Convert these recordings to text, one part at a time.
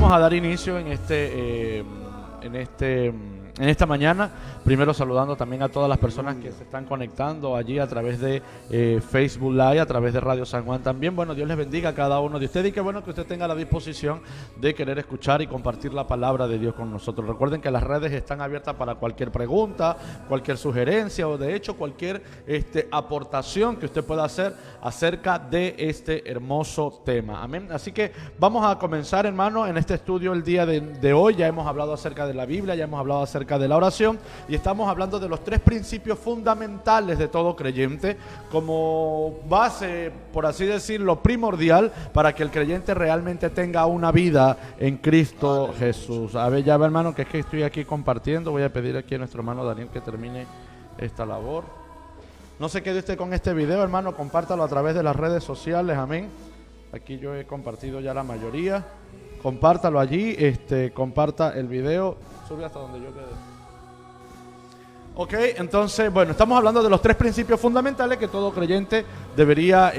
vamos a dar inicio en esta mañana, primero saludando también a todas las personas que se están conectando allí a través de Facebook Live, a través de Radio San Juan también. Bueno, Dios les bendiga a cada uno de ustedes y qué bueno que usted tenga la disposición de querer escuchar y compartir la palabra de Dios con nosotros. Recuerden que las redes están abiertas para cualquier pregunta, cualquier sugerencia o de hecho cualquier aportación que usted pueda hacer acerca de este hermoso tema. Amén. Así que vamos a comenzar, hermano, en este estudio el día de hoy. Ya hemos hablado acerca de la Biblia, ya hemos hablado acerca de la oración y estamos hablando de los tres principios fundamentales de todo creyente como base, por así decirlo, primordial para que el creyente realmente tenga una vida en Cristo Jesús. A ver, ya ve, hermano, que es que estoy aquí compartiendo. Voy a pedir aquí a nuestro hermano Daniel que termine esta labor. No se quede usted con este video, hermano, compártalo a través de las redes sociales, amén. Aquí yo he compartido ya la mayoría. Compártalo allí, comparta el video. Sube hasta donde yo quede. Ok, entonces, bueno, estamos hablando de los tres principios fundamentales que todo creyente debería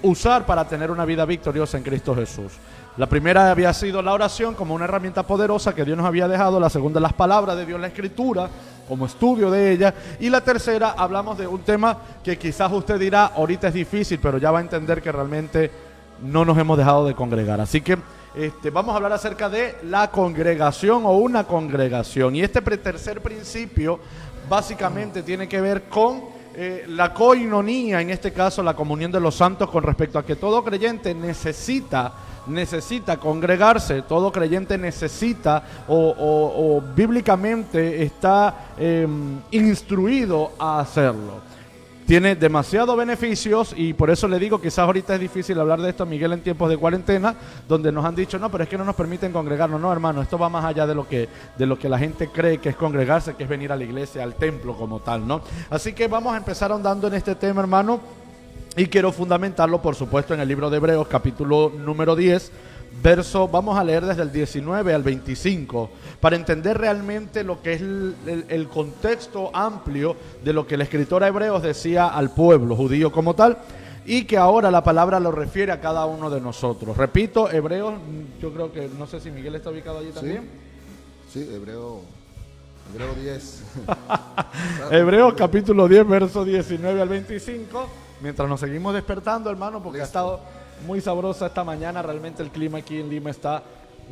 usar para tener una vida victoriosa en Cristo Jesús. La primera había sido la oración como una herramienta poderosa que Dios nos había dejado. La segunda, las palabras de Dios, la Escritura, como estudio de ella. Y la tercera, hablamos de un tema que quizás usted dirá, ahorita es difícil, pero ya va a entender que realmente no nos hemos dejado de congregar. Así que vamos a hablar acerca de la congregación o una congregación. Y este tercer principio básicamente tiene que ver con la coinonía, en este caso la comunión de los santos, con respecto a que todo creyente necesita congregarse, todo creyente necesita o bíblicamente está instruido a hacerlo. Tiene demasiados beneficios y por eso le digo, quizás ahorita es difícil hablar de esto, Miguel, en tiempos de cuarentena, donde nos han dicho, no, pero es que no nos permiten congregarnos. No, hermano, esto va más allá de lo que la gente cree que es congregarse, que es venir a la iglesia, al templo como tal, ¿no? Así que vamos a empezar ahondando en este tema, hermano, y quiero fundamentarlo, por supuesto, en el libro de Hebreos, capítulo número 10, vamos a leer desde el 19 al 25, para entender realmente lo que es el contexto amplio de lo que el escritor a Hebreos decía al pueblo judío como tal, y que ahora la palabra lo refiere a cada uno de nosotros. Repito, Hebreos, yo creo que, no sé si Miguel está ubicado allí también. Sí, Hebreo 10. Hebreos capítulo 10, verso 19 al 25, mientras nos seguimos despertando, hermano, porque ha estado muy sabrosa esta mañana. Realmente el clima aquí en Lima está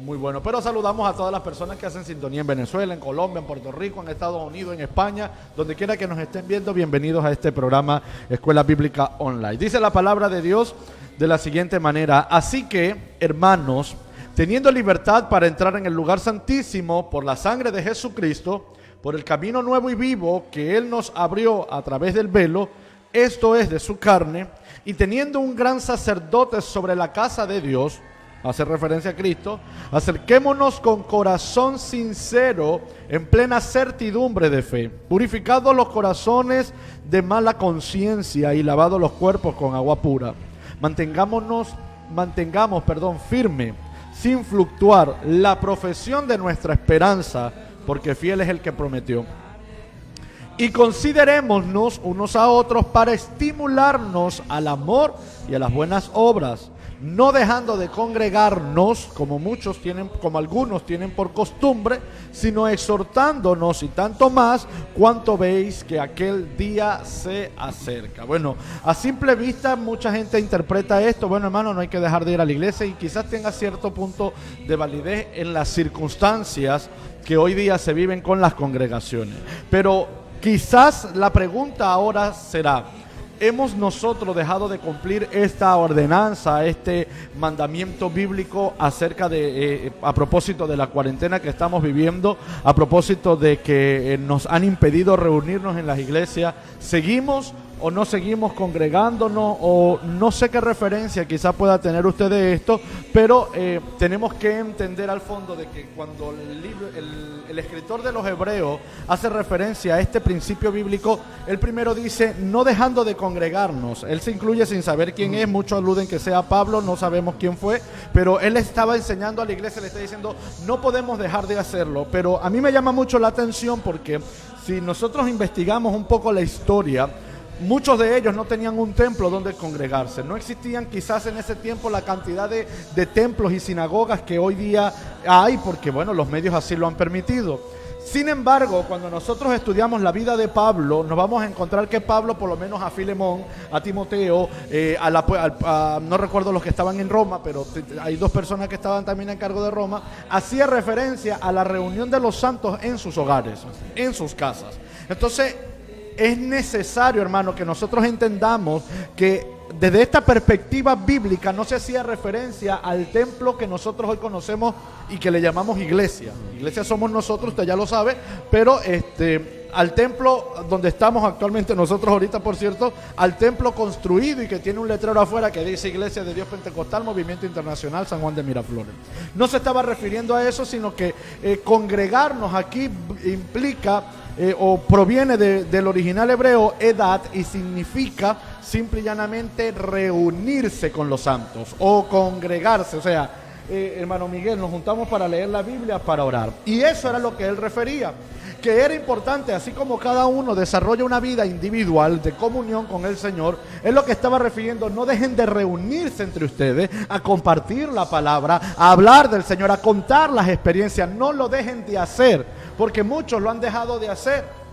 muy bueno. Pero saludamos a todas las personas que hacen sintonía en Venezuela, en Colombia, en Puerto Rico, en Estados Unidos, en España, donde quiera que nos estén viendo. Bienvenidos a este programa Escuela Bíblica Online. Dice la palabra de Dios de la siguiente manera: así que, hermanos, teniendo libertad para entrar en el lugar santísimo por la sangre de Jesucristo, por el camino nuevo y vivo que Él nos abrió a través del velo, esto es, de su carne, y teniendo un gran sacerdote sobre la casa de Dios, hace referencia a Cristo, acerquémonos con corazón sincero, en plena certidumbre de fe, purificados los corazones de mala conciencia y lavados los cuerpos con agua pura. Mantengamos firme, sin fluctuar, la profesión de nuestra esperanza, porque fiel es el que prometió. Y considerémonos unos a otros para estimularnos al amor y a las buenas obras, no dejando de congregarnos como algunos tienen por costumbre, sino exhortándonos, y tanto más cuanto veis que aquel día se acerca. Bueno, a simple vista mucha gente interpreta esto, bueno, hermano, no hay que dejar de ir a la iglesia, y quizás tenga cierto punto de validez en las circunstancias que hoy día se viven con las congregaciones. Pero quizás la pregunta ahora será: ¿hemos nosotros dejado de cumplir esta ordenanza, este mandamiento bíblico acerca de, a propósito de la cuarentena que estamos viviendo, a propósito de que nos han impedido reunirnos en las iglesias? ¿Seguimos o no seguimos congregándonos? O no sé qué referencia quizás pueda tener usted de esto, pero tenemos que entender al fondo de que cuando el escritor de los Hebreos hace referencia a este principio bíblico, él primero dice, no dejando de congregarnos. Él se incluye sin saber quién es, muchos aluden que sea Pablo, no sabemos quién fue, pero él estaba enseñando a la iglesia, le está diciendo, no podemos dejar de hacerlo. Pero a mí me llama mucho la atención porque si nosotros investigamos un poco la historia, muchos de ellos no tenían un templo donde congregarse. No existían quizás en ese tiempo la cantidad de templos y sinagogas que hoy día hay porque, bueno, los medios así lo han permitido. Sin embargo, cuando nosotros estudiamos la vida de Pablo, nos vamos a encontrar que Pablo, por lo menos a Filemón, a Timoteo, no recuerdo los que estaban en Roma, pero hay 2 personas que estaban también en cargo de Roma, hacía referencia a la reunión de los santos en sus hogares, en sus casas. Entonces, es necesario, hermano, que nosotros entendamos que desde esta perspectiva bíblica no se hacía referencia al templo que nosotros hoy conocemos y que le llamamos iglesia. Iglesia somos nosotros, usted ya lo sabe, pero al templo donde estamos actualmente nosotros ahorita, por cierto, al templo construido y que tiene un letrero afuera que dice Iglesia de Dios Pentecostal, Movimiento Internacional San Juan de Miraflores. No se estaba refiriendo a eso, sino que congregarnos aquí implica o proviene del original hebreo edad y significa simple y llanamente reunirse con los santos o congregarse. O sea, hermano Miguel, nos juntamos para leer la Biblia, para orar. Y eso era lo que él refería, que era importante, así como cada uno desarrolla una vida individual de comunión con el Señor, es lo que estaba refiriendo. No dejen de reunirse entre ustedes, a compartir la palabra, a hablar del Señor, a contar las experiencias. No lo dejen de hacer, porque muchos lo han dejado de hacer.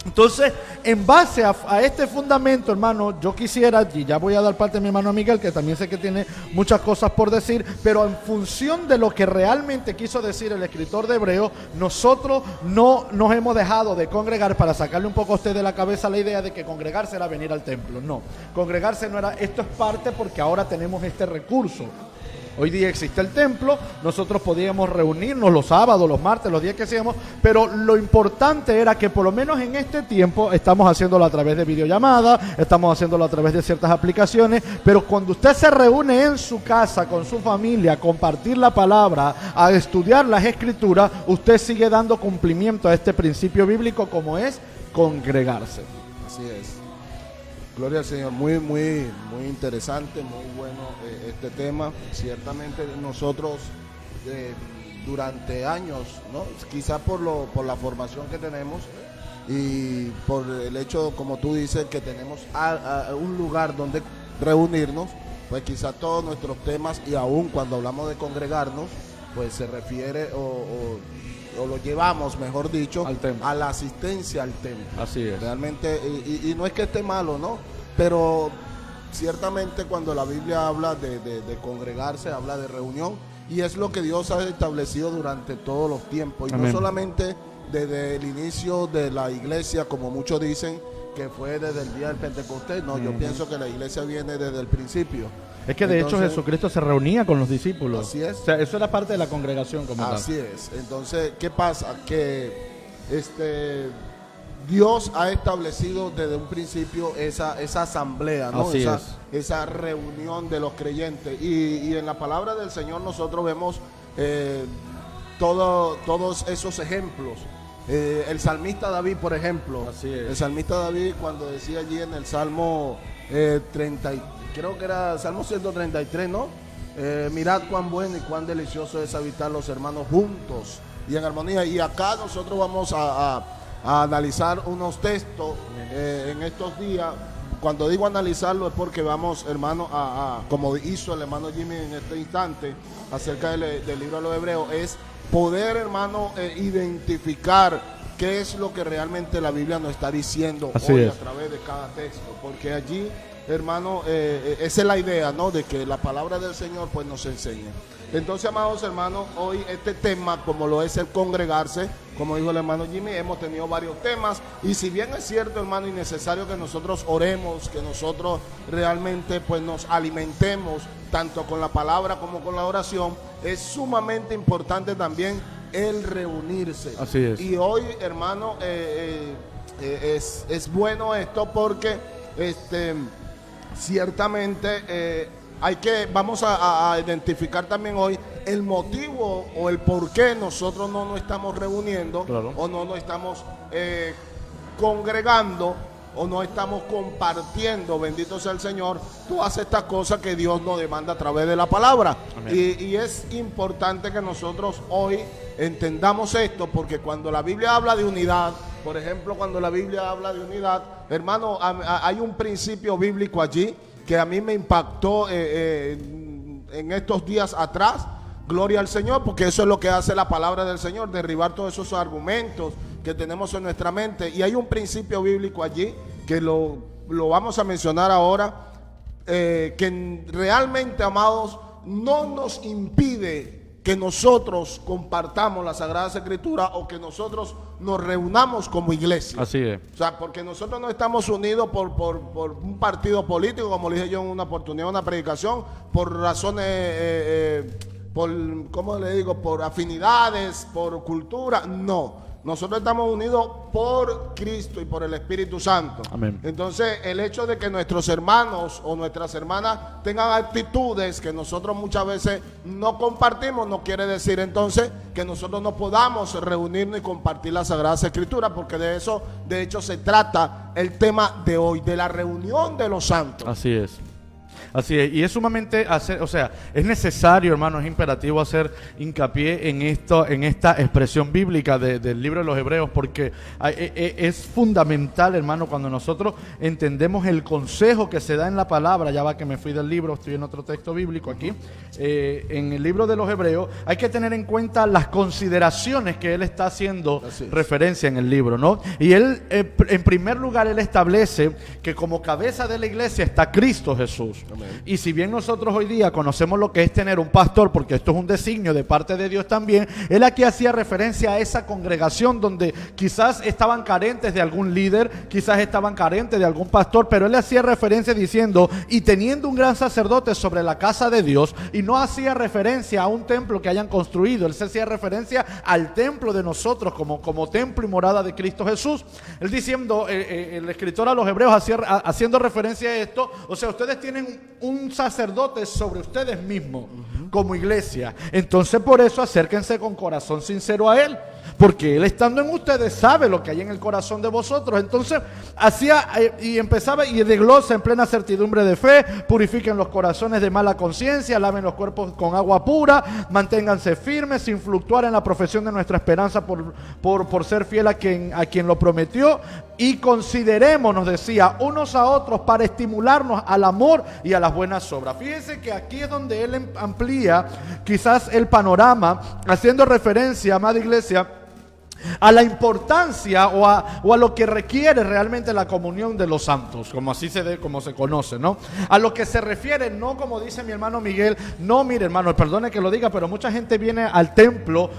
Entonces, en base a este fundamento, hermano, yo quisiera, y ya voy a dar parte de mi hermano Miguel, que también sé que tiene muchas cosas por decir, pero en función de lo que realmente quiso decir el escritor de Hebreo, nosotros no nos hemos dejado de congregar para sacarle un poco a usted de la cabeza la idea de que congregarse era venir al templo. No, congregarse no era, esto es parte porque ahora tenemos este recurso. Hoy día existe el templo, nosotros podíamos reunirnos los sábados, los martes, los días que seamos, pero lo importante era que por lo menos en este tiempo estamos haciéndolo a través de videollamada, estamos haciéndolo a través de ciertas aplicaciones, pero cuando usted se reúne en su casa con su familia a compartir la palabra, a estudiar las escrituras, usted sigue dando cumplimiento a este principio bíblico como es congregarse. Así es. Gloria al Señor, muy interesante, muy bueno este tema. Ciertamente nosotros durante años, ¿no? Quizás por la formación que tenemos y por el hecho, como tú dices, que tenemos un lugar donde reunirnos, pues quizás todos nuestros temas, y aún cuando hablamos de congregarnos, pues se refiere o lo llevamos, mejor dicho, a la asistencia al templo. Así es. Realmente, y no es que esté malo, ¿no? Pero ciertamente cuando la Biblia habla de congregarse, habla de reunión, y es lo que Dios ha establecido durante todos los tiempos. Y Amén. no solamente desde el inicio de la iglesia, como muchos dicen, que fue desde el día del Pentecostés. No, yo pienso que la iglesia viene desde el principio. Es que de hecho Jesucristo se reunía con los discípulos. Así es. O sea, eso era parte de la congregación como tal. Así es. Entonces, ¿qué pasa? Que Dios ha establecido desde un principio esa asamblea, ¿no? Así esa reunión de los creyentes. Y en la palabra del Señor nosotros vemos todos esos ejemplos. El salmista David, por ejemplo. Así es. El salmista David, cuando decía allí en el Salmo 30, creo que era Salmo 133, ¿no? Mirad cuán bueno y cuán delicioso es habitar los hermanos juntos y en armonía. Y acá nosotros vamos a analizar unos textos en estos días. Cuando digo analizarlo es porque vamos, hermano, como hizo el hermano Jimmy en este instante acerca del libro de los Hebreos, es poder, hermano, identificar qué es lo que realmente la Biblia nos está diciendo a través de cada texto, porque allí, hermano, esa es la idea, ¿no? De que la palabra del Señor pues nos enseña. Entonces, amados hermanos, hoy este tema, como lo es el congregarse, como dijo el hermano Jimmy, hemos tenido varios temas, y si bien es cierto, hermano, y necesario que nosotros oremos, que nosotros realmente pues nos alimentemos tanto con la palabra como con la oración, es sumamente importante también el reunirse. Así es. Y hoy, hermano, es bueno esto porque ciertamente vamos a identificar también hoy el motivo o el por qué nosotros no nos estamos reuniendo, claro, o no nos estamos congregando, o no estamos compartiendo, bendito sea el Señor, todas estas cosas que Dios nos demanda a través de la palabra. Y es importante que nosotros hoy entendamos esto, porque cuando la Biblia habla de unidad, por ejemplo, cuando la Biblia habla de unidad, hermano, hay un principio bíblico allí que a mí me impactó en estos días atrás, Gloria al Señor, porque eso es lo que hace la palabra del Señor, derribar todos esos argumentos que tenemos en nuestra mente. Y hay un principio bíblico allí que lo vamos a mencionar ahora, que realmente, amados, no nos impide que nosotros compartamos las Sagradas Escrituras o que nosotros nos reunamos como iglesia. Así es. O sea, porque nosotros no estamos unidos por un partido político, como le dije yo en una oportunidad, una predicación, por razones, ¿cómo le digo? Por afinidades, por cultura. No. Nosotros estamos unidos por Cristo y por el Espíritu Santo. Amén. Entonces, el hecho de que nuestros hermanos o nuestras hermanas tengan actitudes que nosotros muchas veces no compartimos, no quiere decir entonces que nosotros no podamos reunirnos y compartir las Sagradas Escrituras, porque de eso, de hecho, se trata el tema de hoy, de la reunión de los santos. Así es. Así es, y es sumamente, es necesario, hermano, es imperativo hacer hincapié en esta expresión bíblica del libro de los Hebreos, porque es fundamental, hermano, cuando nosotros entendemos el consejo que se da en la palabra. Ya va que me fui del libro, estoy en otro texto bíblico aquí, en el libro de los Hebreos, hay que tener en cuenta las consideraciones que él está haciendo referencia en el libro, ¿no? Y él, en primer lugar, él establece que como cabeza de la iglesia está Cristo Jesús. Amén. Y si bien nosotros hoy día conocemos lo que es tener un pastor, porque esto es un designio de parte de Dios también, él aquí hacía referencia a esa congregación donde quizás estaban carentes de algún líder, quizás estaban carentes de algún pastor, pero él hacía referencia diciendo, y teniendo un gran sacerdote sobre la casa de Dios, y no hacía referencia a un templo que hayan construido, él se hacía referencia al templo de nosotros como templo y morada de Cristo Jesús. Él diciendo, el escritor a los Hebreos haciendo referencia a esto, o sea, ustedes tienen un sacerdote sobre ustedes mismos como iglesia, entonces por eso acérquense con corazón sincero a él, porque él estando en ustedes sabe lo que hay en el corazón de vosotros. Entonces hacía y empezaba y desglosa en plena certidumbre de fe: purifiquen los corazones de mala conciencia, laven los cuerpos con agua pura, manténganse firmes sin fluctuar en la profesión de nuestra esperanza por ser fiel a quien lo prometió, y consideremos, nos decía, unos a otros para estimularnos al amor y a las buenas obras. Fíjense que aquí es donde él amplía quizás el panorama, haciendo referencia, amada iglesia, a la importancia o a lo que requiere realmente la comunión de los santos, como se conoce, ¿no? A lo que se refiere, no como dice mi hermano Miguel, no, mire hermano, perdone que lo diga, pero mucha gente viene al templo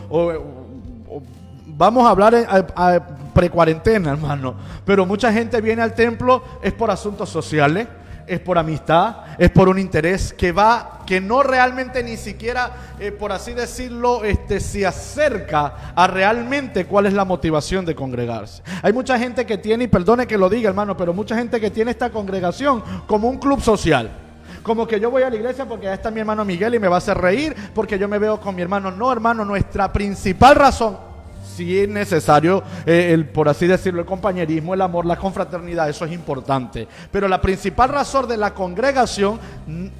vamos a hablar a precuarentena, hermano, pero mucha gente viene al templo es por asuntos sociales, es por amistad, es por un interés que no realmente ni siquiera, por así decirlo, se acerca a realmente cuál es la motivación de congregarse. Hay mucha gente que tiene, y perdone que lo diga hermano, pero mucha gente que tiene esta congregación como un club social. Como que yo voy a la iglesia porque ahí está mi hermano Miguel y me va a hacer reír, porque yo me veo con mi hermano. No, hermano, nuestra principal razón, si es necesario, por así decirlo, el compañerismo, el amor, la confraternidad, eso es importante. Pero la principal razón de la congregación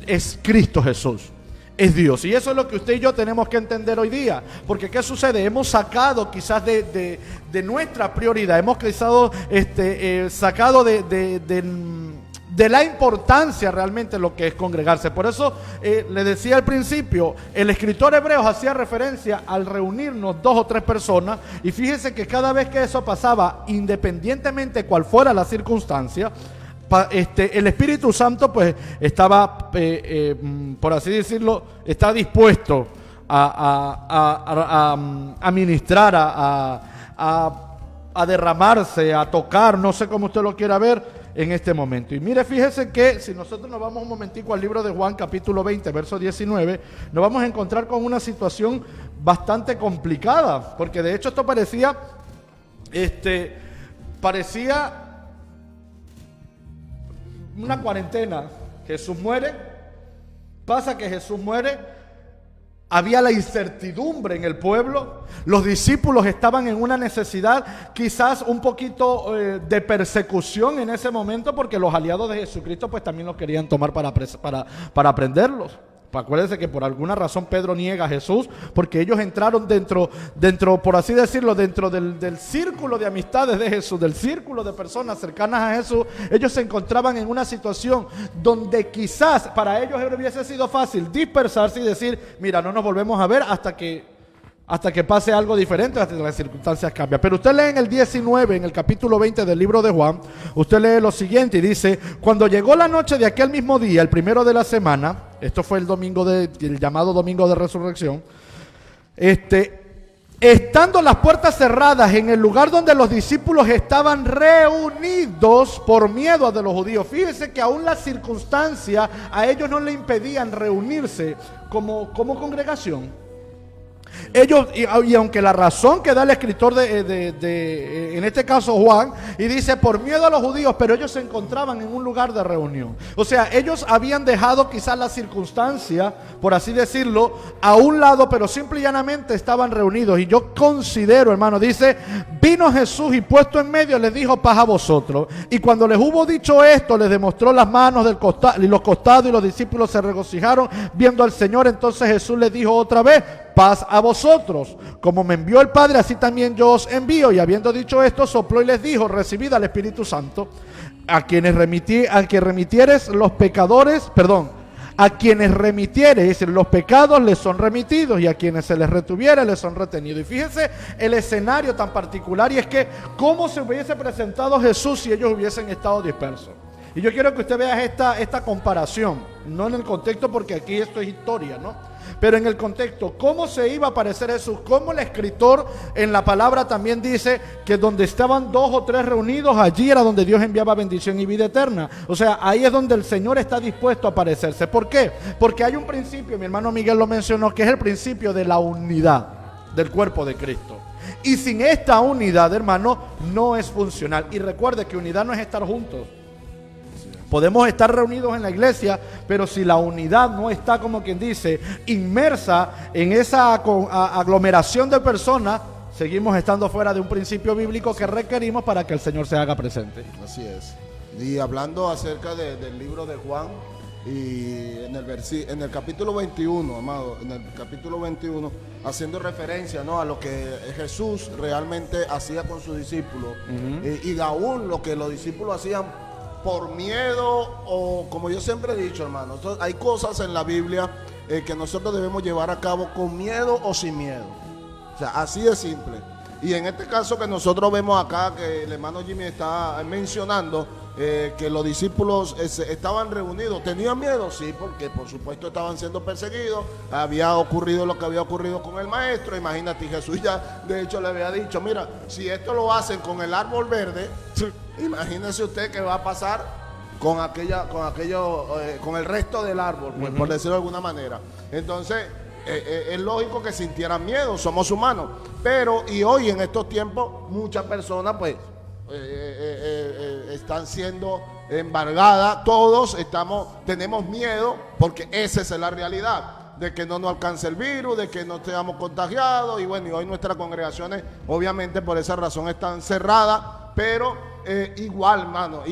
es Cristo Jesús, es Dios. Y eso es lo que usted y yo tenemos que entender hoy día. Porque ¿qué sucede? Hemos sacado quizás de nuestra prioridad, hemos quizás sacado de la importancia realmente lo que es congregarse. Por eso le decía al principio, el escritor Hebreos hacía referencia al reunirnos 2 o 3 personas, y fíjense que cada vez que eso pasaba, independientemente cuál fuera la circunstancia, el Espíritu Santo pues estaba, por así decirlo, está dispuesto a ministrar, a derramarse, a tocar, no sé cómo usted lo quiera ver en este momento. Y mire, fíjese que si nosotros nos vamos un momentico al libro de Juan, capítulo 20, verso 19, nos vamos a encontrar con una situación bastante complicada, porque de hecho esto parecía una cuarentena. Jesús muere, pasa que Jesús muere, había la incertidumbre en el pueblo, los discípulos estaban en una necesidad, quizás un poquito de persecución en ese momento, porque los aliados de Jesucristo pues también los querían tomar para prenderlos, acuérdense que por alguna razón Pedro niega a Jesús, porque ellos entraron dentro, por así decirlo, dentro del círculo de amistades de Jesús, del círculo de personas cercanas a Jesús. Ellos se encontraban en una situación donde quizás para ellos hubiese sido fácil dispersarse y decir, mira, no nos volvemos a ver hasta que pase algo diferente, hasta que las circunstancias cambian. Pero usted lee en el 19, en el capítulo 20 del libro de Juan, usted lee lo siguiente y dice: cuando llegó la noche de aquel mismo día, el primero de la semana, esto fue el llamado domingo de resurrección, estando las puertas cerradas en el lugar donde los discípulos estaban reunidos por miedo de los judíos. Fíjense que aún las circunstancias a ellos no le impedían reunirse como congregación. Ellos, y aunque la razón que da el escritor en este caso Juan, y dice por miedo a los judíos, pero ellos se encontraban en un lugar de reunión. O sea, ellos habían dejado quizás la circunstancia, por así decirlo, a un lado, pero simple y llanamente estaban reunidos. Y yo considero, hermano, dice, vino Jesús y puesto en medio les dijo: paz a vosotros. Y cuando les hubo dicho esto, les demostró las manos y los costados, y los discípulos se regocijaron viendo al Señor. Entonces Jesús les dijo otra vez: paz a vosotros, como me envió el Padre, así también yo os envío. Y habiendo dicho esto, sopló y les dijo: recibid al Espíritu Santo. A quienes remitieres los pecadores, a quienes remitieres los pecados les son remitidos, y a quienes se les retuviere les son retenidos. Y fíjense el escenario tan particular, y es que cómo se hubiese presentado Jesús si ellos hubiesen estado dispersos. Y yo quiero que usted vea esta comparación, no en el contexto, porque aquí esto es historia, ¿no? Pero en el contexto, ¿cómo se iba a aparecer Jesús? Cómo el escritor en la palabra también dice que donde estaban 2 o 3 reunidos, allí era donde Dios enviaba bendición y vida eterna. O sea, ahí es donde el Señor está dispuesto a aparecerse. ¿Por qué? Porque hay un principio, mi hermano Miguel lo mencionó, que es el principio de la unidad del cuerpo de Cristo. Y sin esta unidad, hermano, no es funcional. Y recuerde que unidad no es estar juntos. Podemos estar reunidos en la iglesia, pero si la unidad no está, como quien dice, inmersa en esa aglomeración de personas, seguimos estando fuera de un principio bíblico que requerimos para que el Señor se haga presente. Así es. Y hablando acerca del libro de Juan, y en el capítulo 21, amado, en el capítulo 21, haciendo referencia, ¿no?, a lo que Jesús realmente hacía con sus discípulos, y aún lo que los discípulos hacían por miedo, o como yo siempre he dicho, hermano, hay cosas en la Biblia que nosotros debemos llevar a cabo con miedo o sin miedo. O sea, así de simple. Y en este caso que nosotros vemos acá, que el hermano Jimmy está mencionando, que los discípulos estaban reunidos, ¿tenían miedo? Sí, porque por supuesto estaban siendo perseguidos, había ocurrido lo que había ocurrido con el maestro. Imagínate, Jesús ya de hecho le había dicho: mira, si esto lo hacen con el árbol verde, imagínese usted qué va a pasar con con el resto del árbol, pues, por decirlo de alguna manera. Entonces, es lógico que sintieran miedo, somos humanos. Pero, y hoy en estos tiempos, muchas personas, pues, están siendo embargadas. Todos tenemos miedo, porque esa es la realidad, de que no nos alcance el virus, de que no estemos contagiados. Y bueno, y hoy nuestras congregaciones, obviamente por esa razón, están cerradas. Pero igual, hermano,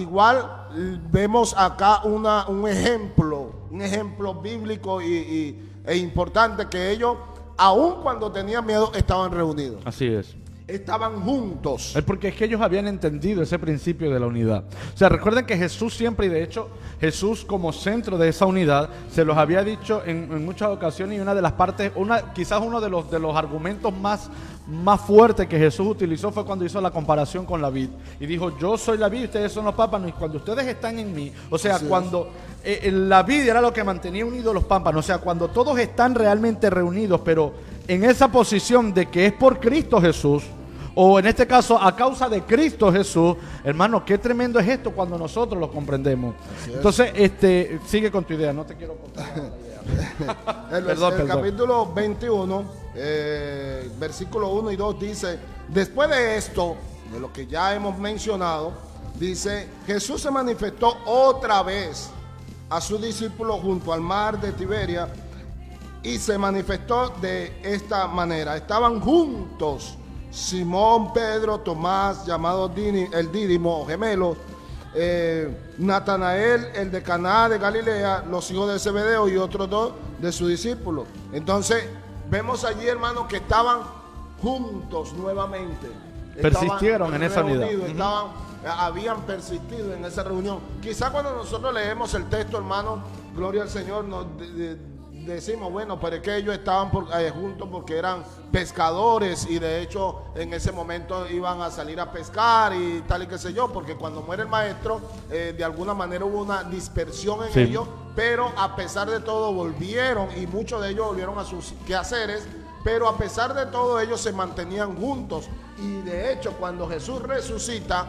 vemos acá un ejemplo bíblico e importante, que ellos, aun cuando tenían miedo, estaban reunidos. Así es. Estaban juntos. Es porque es que ellos habían entendido ese principio de la unidad. O sea, recuerden que Jesús siempre, y de hecho Jesús como centro de esa unidad, se los había dicho en muchas ocasiones, y una de las partes, quizás uno de los argumentos más fuertes que Jesús utilizó fue cuando hizo la comparación con la vid. Y dijo: yo soy la vid y ustedes son los pámpanos, y cuando ustedes están en mí, o sea, cuando la vid era lo que mantenía unidos los pámpanos, o sea, cuando todos están realmente reunidos, pero en esa posición de que es por Cristo Jesús, o en este caso a causa de Cristo Jesús, hermano, qué tremendo es esto cuando nosotros lo comprendemos. Entonces, sigue con tu idea, no te quiero contar la idea. El capítulo 21, versículo 1 y 2 dice: después de esto, de lo que ya hemos mencionado, dice: Jesús se manifestó otra vez a sus discípulos junto al mar de Tiberia, y se manifestó de esta manera. Estaban juntos Simón, Pedro, Tomás, llamado el Dídimo o gemelo, Natanael, el de Caná de Galilea, los hijos de Zebedeo, y otros dos de sus discípulos. Entonces, vemos allí, hermanos, que estaban juntos nuevamente. Persistieron en esa unidad. Habían persistido en esa reunión. Quizá cuando nosotros leemos el texto, hermano, gloria al Señor, nos decimos, bueno, pero es que ellos estaban juntos porque eran pescadores y de hecho en ese momento iban a salir a pescar y tal y qué sé yo, porque cuando muere el maestro, de alguna manera hubo una dispersión en ellos, pero a pesar de todo volvieron y muchos de ellos volvieron a sus quehaceres. Pero a pesar de todo ellos se mantenían juntos. Y de hecho cuando Jesús resucita,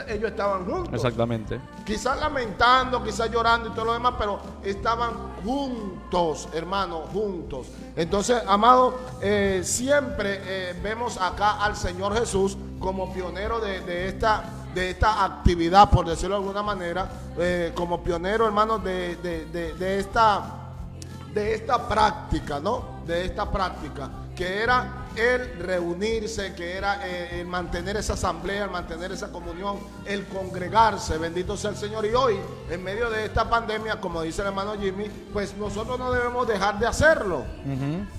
ellos estaban juntos. Exactamente. Quizás lamentando, quizás llorando y todo lo demás, pero estaban juntos, hermanos, juntos. Entonces, amado, siempre vemos acá al Señor Jesús como pionero de esta actividad, por decirlo de alguna manera, como pionero, hermanos, de esta práctica, ¿no? De esta práctica, que era el reunirse, que era el mantener esa asamblea, el mantener esa comunión, el congregarse, bendito sea el Señor. Y hoy, en medio de esta pandemia, como dice el hermano Jimmy, pues nosotros no debemos dejar de hacerlo,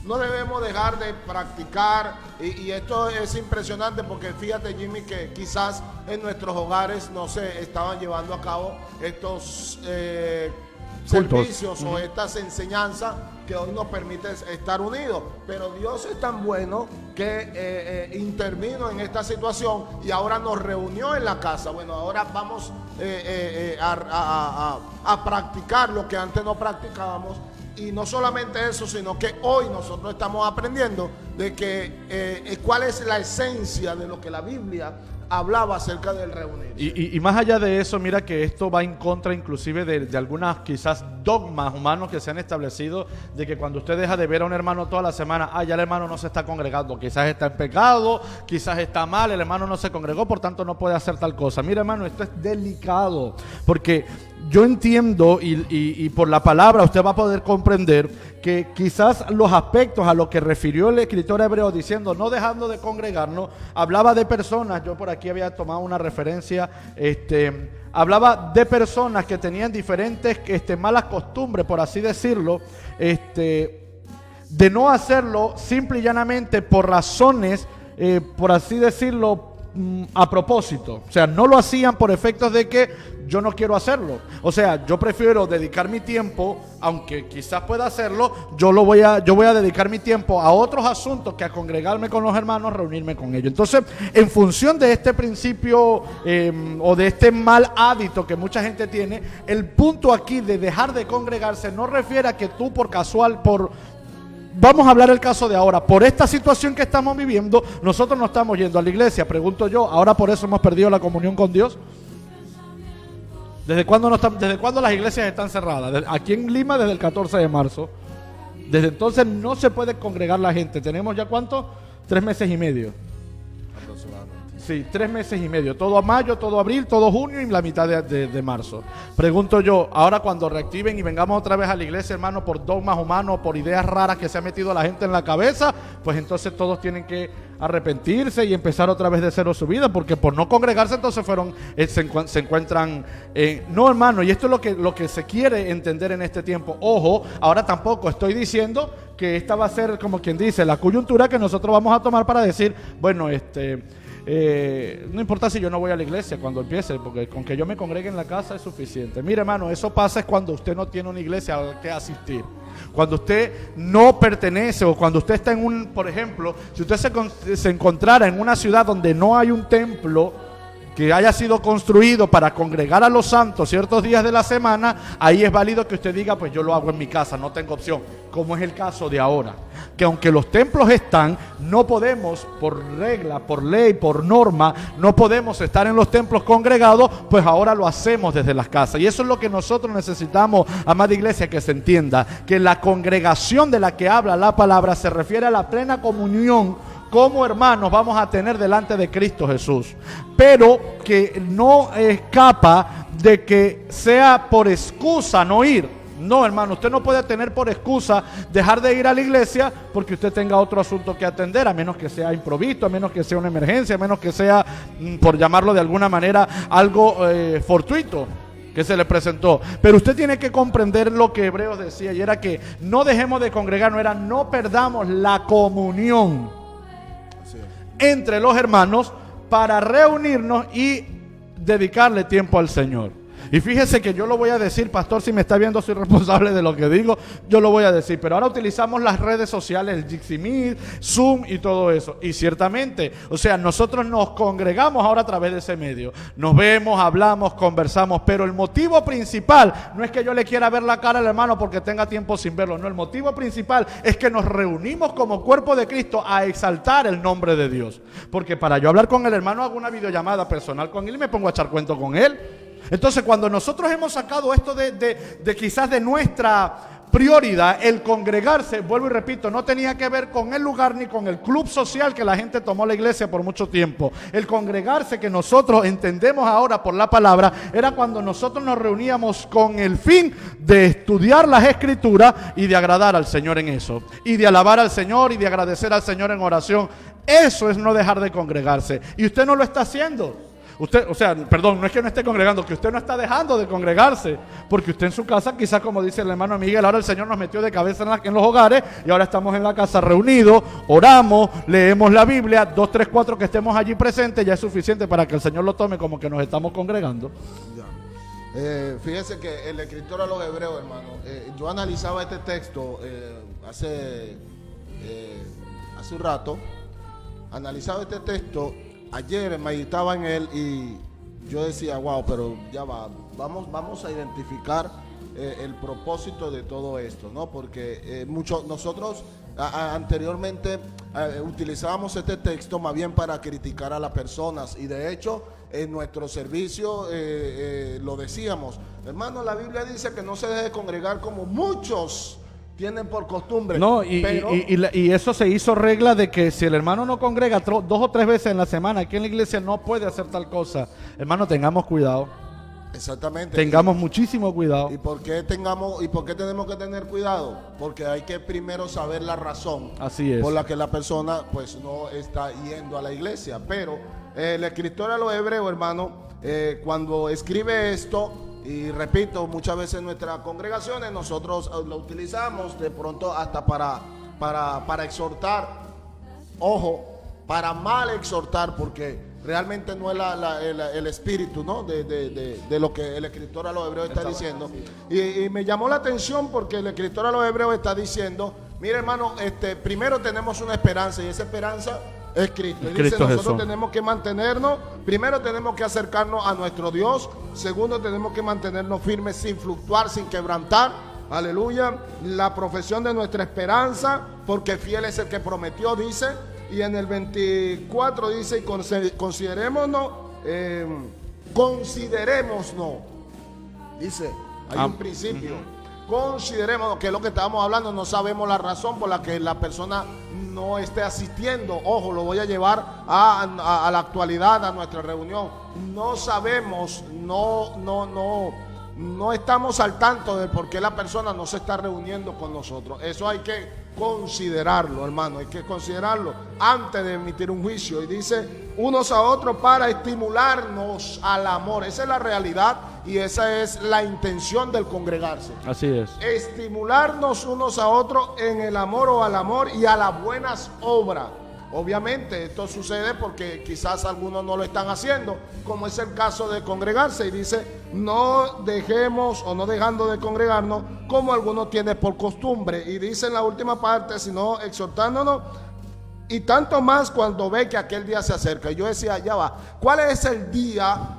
no debemos dejar de practicar, y esto es impresionante porque fíjate, Jimmy, que quizás en nuestros hogares no se estaban llevando a cabo estos servicios o estas enseñanzas que hoy nos permiten estar unidos, pero Dios es tan bueno que intervino en esta situación y ahora nos reunió en la casa. Bueno, ahora vamos a practicar lo que antes no practicábamos. Y no solamente eso, sino que hoy nosotros estamos aprendiendo de que cuál es la esencia de lo que la Biblia hablaba acerca del reunirse. Y más allá de eso, mira que esto va en contra inclusive de algunas quizás dogmas humanos que se han establecido, de que cuando usted deja de ver a un hermano toda la semana, ya el hermano no se está congregando, quizás está en pecado, quizás está mal, el hermano no se congregó, por tanto no puede hacer tal cosa. Mira, hermano, esto es delicado, porque yo entiendo y por la palabra usted va a poder comprender que quizás los aspectos a los que refirió el escritor hebreo diciendo no dejando de congregarnos, hablaba de personas, yo por aquí había tomado una referencia, hablaba de personas que tenían diferentes malas costumbres, por así decirlo, de no hacerlo simple y llanamente por razones, por así decirlo, a propósito. O sea, no lo hacían por efectos de que yo no quiero hacerlo. O sea, yo prefiero dedicar mi tiempo, aunque quizás pueda hacerlo, yo voy a dedicar mi tiempo a otros asuntos que a congregarme con los hermanos, reunirme con ellos. Entonces, en función de este principio o de este mal hábito que mucha gente tiene, el punto aquí de dejar de congregarse no refiere a que tú vamos a hablar el caso de ahora. Por esta situación que estamos viviendo, nosotros no estamos yendo a la iglesia. Pregunto yo, ¿ahora por eso hemos perdido la comunión con Dios? ¿Desde cuándo las iglesias están cerradas? Aquí en Lima desde el 14 de marzo. Desde entonces no se puede congregar la gente. ¿Tenemos ya cuánto? 3 meses y medio. Sí, 3 meses y medio. Todo mayo, todo abril, todo junio y la mitad de marzo. Pregunto yo, ahora cuando reactiven y vengamos otra vez a la iglesia, hermano, por dogmas humanos, por ideas raras que se ha metido la gente en la cabeza, pues entonces todos tienen que arrepentirse y empezar otra vez de cero su vida, porque por no congregarse entonces se encuentran... no, hermano, y esto es lo que se quiere entender en este tiempo. Ojo, ahora tampoco estoy diciendo que esta va a ser, como quien dice, la coyuntura que nosotros vamos a tomar para decir, bueno, no importa si yo no voy a la iglesia cuando empiece, porque con que yo me congregue en la casa es suficiente. Mire, hermano, eso pasa es cuando usted no tiene una iglesia a la que asistir. Cuando usted no pertenece o cuando usted está por ejemplo, si usted se encontrara en una ciudad donde no hay un templo que haya sido construido para congregar a los santos ciertos días de la semana, ahí es válido que usted diga, pues yo lo hago en mi casa, no tengo opción, como es el caso de ahora, que aunque los templos están, no podemos, por regla, por ley, por norma, no podemos estar en los templos congregados, pues ahora lo hacemos desde las casas. Y eso es lo que nosotros necesitamos, amada iglesia, que se entienda, que la congregación de la que habla la palabra se refiere a la plena comunión como hermanos vamos a tener delante de Cristo Jesús, pero que no escapa de que sea por excusa no ir. No, hermano, usted no puede tener por excusa dejar de ir a la iglesia porque usted tenga otro asunto que atender, a menos que sea improvisto, a menos que sea una emergencia, a menos que sea, por llamarlo de alguna manera, algo fortuito, que se le presentó. Pero usted tiene que comprender lo que Hebreos decía, y era que no dejemos de congregarnos, era no perdamos la comunión entre los hermanos para reunirnos y dedicarle tiempo al Señor. Y fíjese que yo lo voy a decir, pastor, si me está viendo soy responsable de lo que digo, yo lo voy a decir, pero ahora utilizamos las redes sociales, el Jitsi Meet, Zoom y todo eso, y ciertamente, o sea, nosotros nos congregamos ahora a través de ese medio, nos vemos, hablamos, conversamos, pero el motivo principal no es que yo le quiera ver la cara al hermano porque tenga tiempo sin verlo, no, el motivo principal es que nos reunimos como cuerpo de Cristo a exaltar el nombre de Dios, porque para yo hablar con el hermano hago una videollamada personal con él y me pongo a echar cuento con él. Entonces, cuando nosotros hemos sacado esto de quizás de nuestra prioridad, el congregarse, vuelvo y repito, no tenía que ver con el lugar ni con el club social que la gente tomó la iglesia por mucho tiempo. El congregarse que nosotros entendemos ahora por la palabra, era cuando nosotros nos reuníamos con el fin de estudiar las escrituras y de agradar al Señor en eso, y de alabar al Señor y de agradecer al Señor en oración. Eso es no dejar de congregarse, y usted no lo está haciendo. Usted, o sea, perdón, no es que no esté congregando, que usted no está dejando de congregarse, porque usted en su casa, quizás como dice el hermano Miguel, ahora el Señor nos metió de cabeza en los hogares y ahora estamos en la casa reunidos, oramos, leemos la Biblia, 2, 3, 4 que estemos allí presentes, ya es suficiente para que el Señor lo tome como que nos estamos congregando. Fíjese que el escritor a los Hebreos, hermano, yo analizaba este texto hace un rato, analizaba este texto. Ayer meditaba en él y yo decía, wow, pero ya va, vamos a identificar el propósito de todo esto, ¿no? Porque nosotros anteriormente utilizábamos este texto más bien para criticar a las personas, y de hecho en nuestro servicio lo decíamos, hermano, la Biblia dice que no se deje congregar como muchos tienen por costumbre. No, y eso se hizo regla de que si el hermano no congrega 2 o 3 veces en la semana aquí en la iglesia, no puede hacer tal cosa. Hermano, tengamos cuidado. Exactamente. Tengamos muchísimo cuidado. ¿Y por qué tenemos que tener cuidado? Porque hay que primero saber la razón. Así es. Por la que la persona pues no está yendo a la iglesia. Pero el escritor a los Hebreos, hermano, cuando escribe esto, y repito, muchas veces en nuestras congregaciones nosotros lo utilizamos de pronto hasta para exhortar. Ojo, para mal exhortar, porque realmente no es el espíritu, ¿no? de lo que el escritor a los Hebreos está diciendo. Y me llamó la atención porque el escritor a los Hebreos está diciendo, mire, hermano, primero tenemos una esperanza, y esa esperanza es Cristo. Y dice, nosotros tenemos que mantenernos, primero tenemos que acercarnos a nuestro Dios, segundo tenemos que mantenernos firmes sin fluctuar, sin quebrantar, aleluya, la profesión de nuestra esperanza, porque fiel es el que prometió, dice, y en el 24 dice, considerémonos, dice, hay un principio. Consideremos que es lo que estábamos hablando, no sabemos la razón por la que la persona no esté asistiendo. Ojo, lo voy a llevar a la actualidad, a nuestra reunión. No sabemos, no estamos al tanto de por qué la persona no se está reuniendo con nosotros. Eso hay que considerarlo, hermano, hay que considerarlo antes de emitir un juicio. Y dice, unos a otros para estimularnos al amor. Esa es la realidad y esa es la intención del congregarse. Así es. Estimularnos unos a otros en el amor o al amor y a las buenas obras. Obviamente esto sucede porque quizás algunos no lo están haciendo, como es el caso de congregarse, y dice, no dejemos o no dejando de congregarnos como algunos tienen por costumbre, y dice en la última parte, sino exhortándonos, y tanto más cuando ve que aquel día se acerca. Y yo decía, ya va, ¿cuál es el día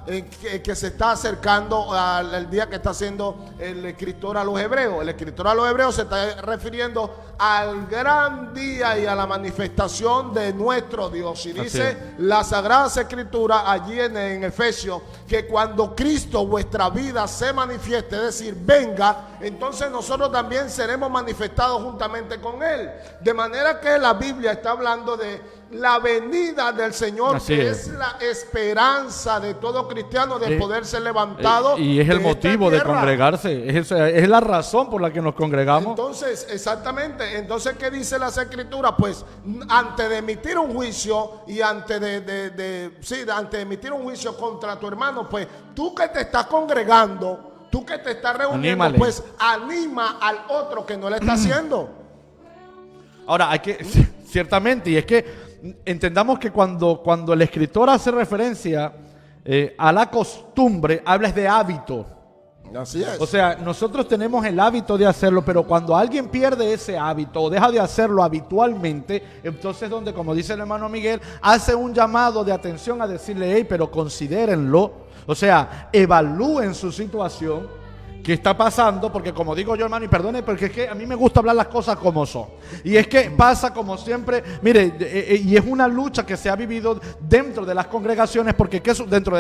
que se está acercando al día que está haciendo el escritor a los Hebreos? El escritor a los Hebreos se está refiriendo al gran día y a la manifestación de nuestro Dios. Y dice la Sagrada Escritura allí en Efesios, que cuando Cristo, vuestra vida, se manifieste, es decir, venga, entonces nosotros también seremos manifestados juntamente con Él. De manera que la Biblia está hablando de la venida del Señor. Así que es la esperanza de todo cristiano de poder ser levantado. Y es el motivo de congregarse, es la razón por la que nos congregamos. Entonces, exactamente, entonces ¿qué dice las Escrituras? Pues antes de emitir un juicio y antes de emitir un juicio contra tu hermano, pues tú que te estás congregando, Tú que te estás reuniendo, Anímale. pues anima al otro que no le está haciendo. Ahora, hay que, ciertamente, y es que entendamos que cuando el escritor hace referencia a la costumbre, habla de hábito. Así es. O sea, nosotros tenemos el hábito de hacerlo, pero cuando alguien pierde ese hábito o deja de hacerlo habitualmente, entonces donde, como dice el hermano Miguel, hace un llamado de atención a decirle, hey, pero considérenlo, o sea, evalúen su situación. ¿Qué está pasando? Porque como digo yo, hermano, y perdone, porque es que a mí me gusta hablar las cosas como son. Y es que pasa como siempre, mire, y es una lucha que se ha vivido dentro de las congregaciones, porque dentro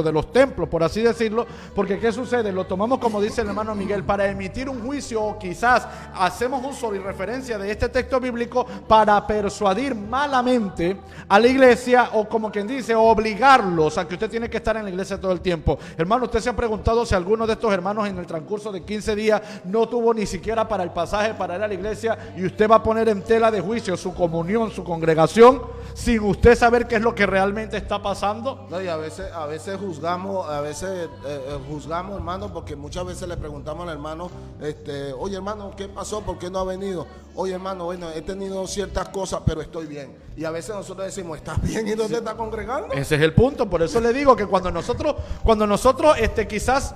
de los templos, por así decirlo, porque ¿qué sucede? Lo tomamos, como dice el hermano Miguel, para emitir un juicio, o quizás hacemos uso y referencia de este texto bíblico para persuadir malamente a la iglesia, o como quien dice, obligarlos a que usted tiene que estar en la iglesia todo el tiempo. Hermano, usted se ha preguntado si alguno de estos hermanos en el transcurso de 15 días no tuvo ni siquiera para el pasaje para ir a la iglesia, y usted va a poner en tela de juicio su comunión, su congregación, sin usted saber qué es lo que realmente está pasando. No, y a veces juzgamos, juzgamos, hermano, porque muchas veces le preguntamos al hermano, oye, hermano, ¿qué pasó? ¿Por qué no ha venido? Oye, hermano, bueno, he tenido ciertas cosas, pero estoy bien. Y a veces nosotros decimos, ¿estás bien? ¿Y dónde te estás congregando? Ese es el punto. Por eso le digo que cuando nosotros quizás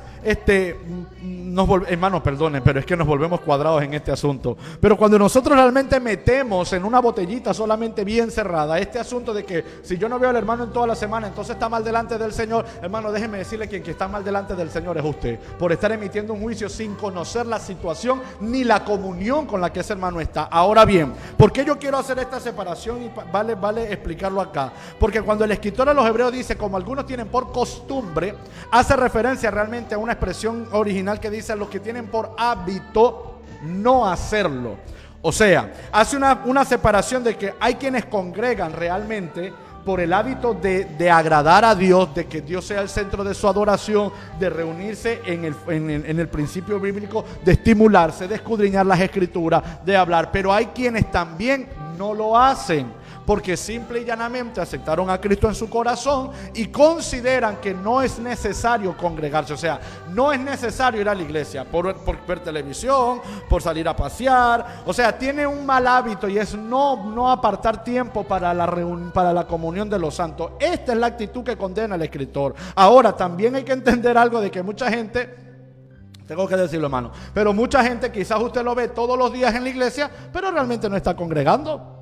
hermano, perdone, pero es que nos volvemos cuadrados en este asunto. Pero cuando nosotros realmente metemos en una botellita solamente bien cerrada este asunto de que si yo no veo al hermano en toda la semana, entonces está mal delante del Señor, hermano, déjeme decirle que quien está mal delante del Señor es usted, por estar emitiendo un juicio sin conocer la situación ni la comunión con la que ese hermano está. Ahora bien, ¿por qué yo quiero hacer esta separación? Y vale explicarlo acá. Porque cuando el escritor a los hebreos dice, como algunos tienen por costumbre, hace referencia realmente a una expresión original que dice los que tienen por hábito no hacerlo. O sea, hace una separación de que hay quienes congregan realmente por el hábito de agradar a Dios, de que Dios sea el centro de su adoración, de reunirse en el principio bíblico, de estimularse, de escudriñar las escrituras, de hablar. Pero hay quienes también no lo hacen, porque simple y llanamente aceptaron a Cristo en su corazón y consideran que no es necesario congregarse. O sea, no es necesario ir a la iglesia por ver televisión, por salir a pasear. O sea, tiene un mal hábito y es no apartar tiempo para la comunión de los santos. Esta es la actitud que condena el escritor. Ahora, también hay que entender algo de que mucha gente, tengo que decirlo, hermano, pero mucha gente quizás usted lo ve todos los días en la iglesia, pero realmente no está congregando.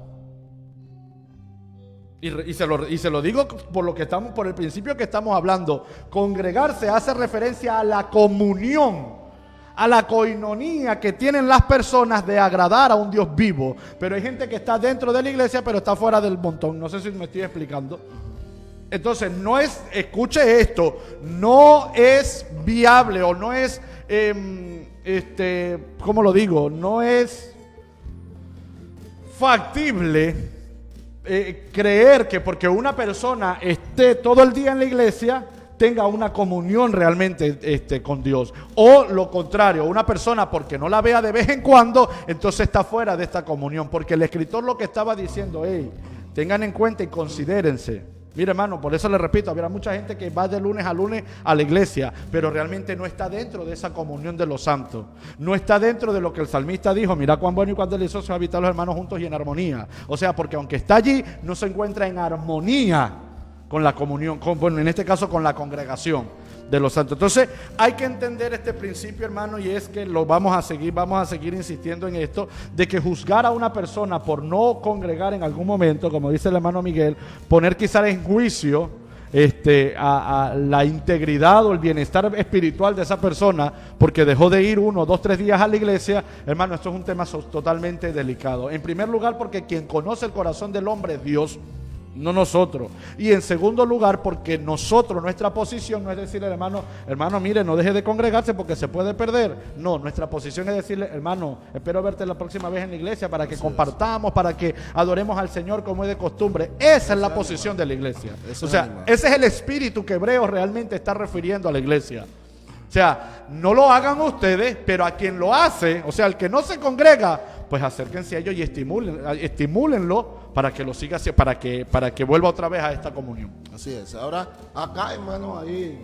Y se lo digo por el principio que estamos hablando. Congregarse hace referencia a la comunión, a la coinonía que tienen las personas de agradar a un Dios vivo. Pero hay gente que está dentro de la iglesia pero está fuera del montón. No sé si me estoy explicando. Entonces escuche esto, no es viable o no es, ¿cómo lo digo? No es factible creer que porque una persona esté todo el día en la iglesia tenga una comunión realmente con Dios, o lo contrario, una persona porque no la vea de vez en cuando, entonces está fuera de esta comunión, porque el escritor lo que estaba diciendo, tengan en cuenta y considérense. Mire, hermano, por eso le repito, habrá mucha gente que va de lunes a lunes a la iglesia, pero realmente no está dentro de esa comunión de los santos. No está dentro de lo que el salmista dijo, mira cuán bueno y cuán delicioso es habitar los hermanos juntos y en armonía. O sea, porque aunque está allí, no se encuentra en armonía con la comunión, en este caso con la congregación de los santos. Entonces hay que entender este principio, hermano, y es que vamos a seguir insistiendo en esto, de que juzgar a una persona por no congregar en algún momento, como dice el hermano Miguel, poner quizás en juicio a la integridad o el bienestar espiritual de esa persona porque dejó de ir 1, 2, 3 días a la iglesia, hermano, esto es un tema totalmente delicado. En primer lugar, porque quien conoce el corazón del hombre es Dios, no nosotros. Y en segundo lugar, porque nuestra posición no es decirle al hermano, mire, no deje de congregarse porque se puede perder. No, nuestra posición es decirle, hermano, espero verte la próxima vez en la iglesia para que compartamos, para que adoremos al Señor como es de costumbre. Esa es la posición de la iglesia. O sea, ese es el espíritu que Hebreos realmente está refiriendo a la iglesia. O sea, no lo hagan ustedes, pero a quien lo hace, o sea, al que no se congrega, pues acérquense a ellos y estimúlenlo para que lo siga, para que vuelva otra vez a esta comunión. Así es. Ahora, acá, hermano, ahí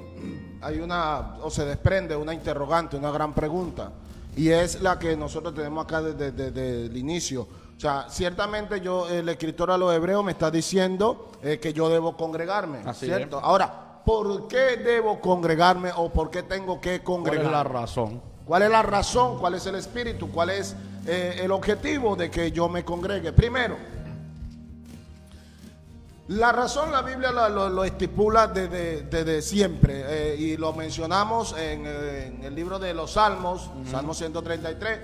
hay una, o se desprende una interrogante, una gran pregunta. Y es la que nosotros tenemos acá desde el inicio. O sea, ciertamente el escritor a los hebreos me está diciendo que yo debo congregarme, Así ¿cierto? es. Ahora, ¿por qué debo congregarme o por qué tengo que congregarme? ¿Cuál es la razón? ¿Cuál es la razón? ¿Cuál es el espíritu? ¿Cuál es el objetivo de que yo me congregue? Primero, la razón la Biblia lo estipula desde siempre y lo mencionamos en el libro de los Salmos, Salmo 133.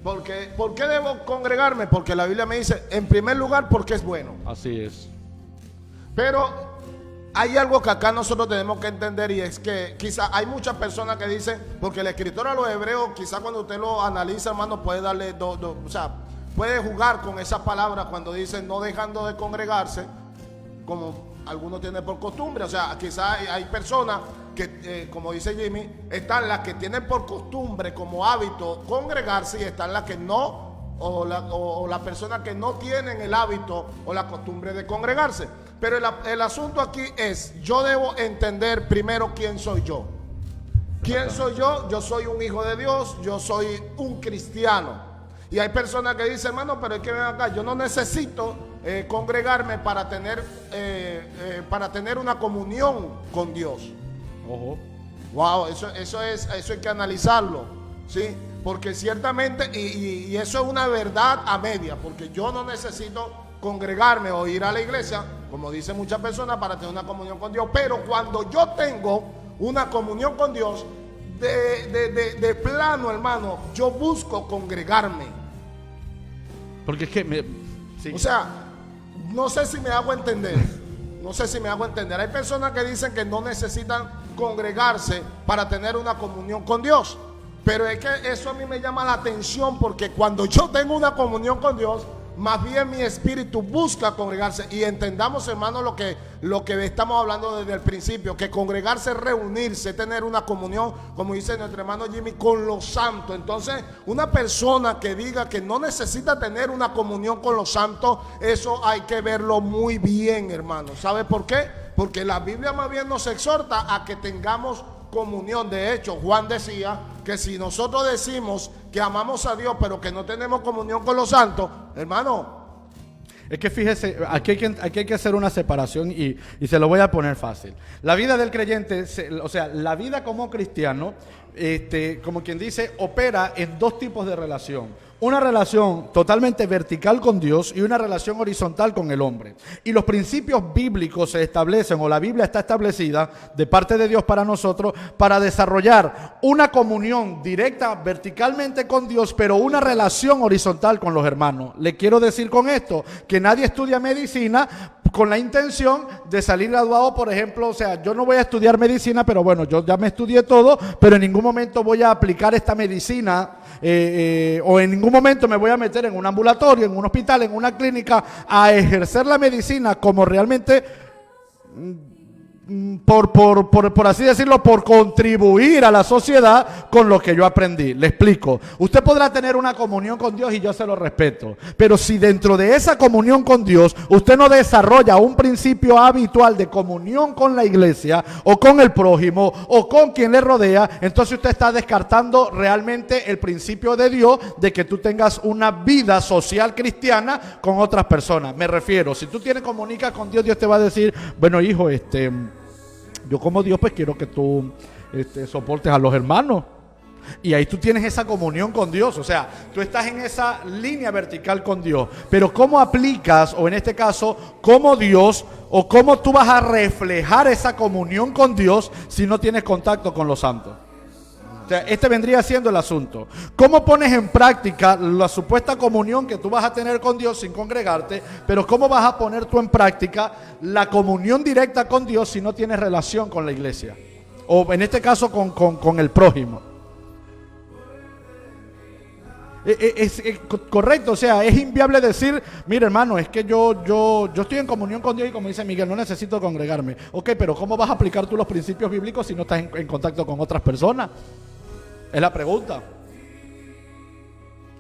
¿Por qué debo congregarme? Porque la Biblia me dice, en primer lugar, porque es bueno. Así es. Pero hay algo que acá nosotros tenemos que entender y es que quizá hay muchas personas que dicen, porque el escritor a los hebreos, quizá cuando usted lo analiza, hermano, puede darle, o sea, puede jugar con esa palabra cuando dice no dejando de congregarse, como algunos tienen por costumbre. O sea, quizá hay personas que, como dice Jimmy, están las que tienen por costumbre, como hábito, congregarse, y están las que no, o las personas que no tienen el hábito o la costumbre de congregarse. Pero el asunto aquí es, yo debo entender primero quién soy yo. ¿Quién soy yo? Yo soy un hijo de Dios, yo soy un cristiano. Y hay personas que dicen, hermano, pero es que ven acá, yo no necesito congregarme para tener una comunión con Dios. Ojo. Wow, eso hay que analizarlo, ¿sí? Porque ciertamente, y eso es una verdad a media, porque yo no necesito congregarme o ir a la iglesia, como dicen muchas personas, para tener una comunión con Dios. Pero cuando yo tengo una comunión con Dios, de plano, hermano, yo busco congregarme. Porque es que sí. O sea, no sé si me hago entender. No sé si me hago entender. Hay personas que dicen que no necesitan congregarse para tener una comunión con Dios. Pero es que eso a mí me llama la atención, porque cuando yo tengo una comunión con Dios, más bien mi espíritu busca congregarse. Y entendamos, hermano, lo que estamos hablando desde el principio, que congregarse es reunirse, tener una comunión, como dice nuestro hermano Jimmy, con los santos. Entonces, una persona que diga que no necesita tener una comunión con los santos, eso hay que verlo muy bien, hermano. ¿Sabe por qué? Porque la Biblia más bien nos exhorta a que tengamos comunión. De hecho, Juan decía que si nosotros decimos que amamos a Dios pero que no tenemos comunión con los santos, hermano, es que fíjese, aquí hay que hacer una separación y se lo voy a poner fácil. La vida del creyente, o sea, la vida como cristiano, como quien dice, opera en dos tipos de relación. Una relación totalmente vertical con Dios y una relación horizontal con el hombre. Y los principios bíblicos se establecen, o la Biblia está establecida de parte de Dios para nosotros, para desarrollar una comunión directa verticalmente con Dios, pero una relación horizontal con los hermanos. Le quiero decir con esto que nadie estudia medicina con la intención de salir graduado, por ejemplo. O sea, yo no voy a estudiar medicina, pero bueno, yo ya me estudié todo, pero en ningún momento voy a aplicar esta medicina o en ningún momento me voy a meter en un ambulatorio, en un hospital, en una clínica a ejercer la medicina como realmente por así decirlo, por contribuir a la sociedad con lo que yo aprendí. Le explico. Usted podrá tener una comunión con Dios y yo se lo respeto, pero si dentro de esa comunión con Dios usted no desarrolla un principio habitual de comunión con la iglesia o con el prójimo o con quien le rodea, entonces usted está descartando realmente el principio de Dios de que tú tengas una vida social cristiana con otras personas. Me refiero, si tú comunicas con Dios, Dios te va a decir, bueno, hijo, yo como Dios pues quiero que tú soportes a los hermanos. Y ahí tú tienes esa comunión con Dios. O sea, tú estás en esa línea vertical con Dios. Pero ¿cómo aplicas, o en este caso, cómo Dios, o cómo tú vas a reflejar esa comunión con Dios si no tienes contacto con los santos? O sea, vendría siendo el asunto. ¿Cómo pones en práctica la supuesta comunión que tú vas a tener con Dios sin congregarte? Pero ¿cómo vas a poner tú en práctica la comunión directa con Dios si no tienes relación con la iglesia? O en este caso con el prójimo. Es correcto, o sea, es inviable decir, mira hermano, es que yo estoy en comunión con Dios y como dice Miguel, no necesito congregarme. Ok, pero ¿cómo vas a aplicar tú los principios bíblicos si no estás en contacto con otras personas? Es la pregunta.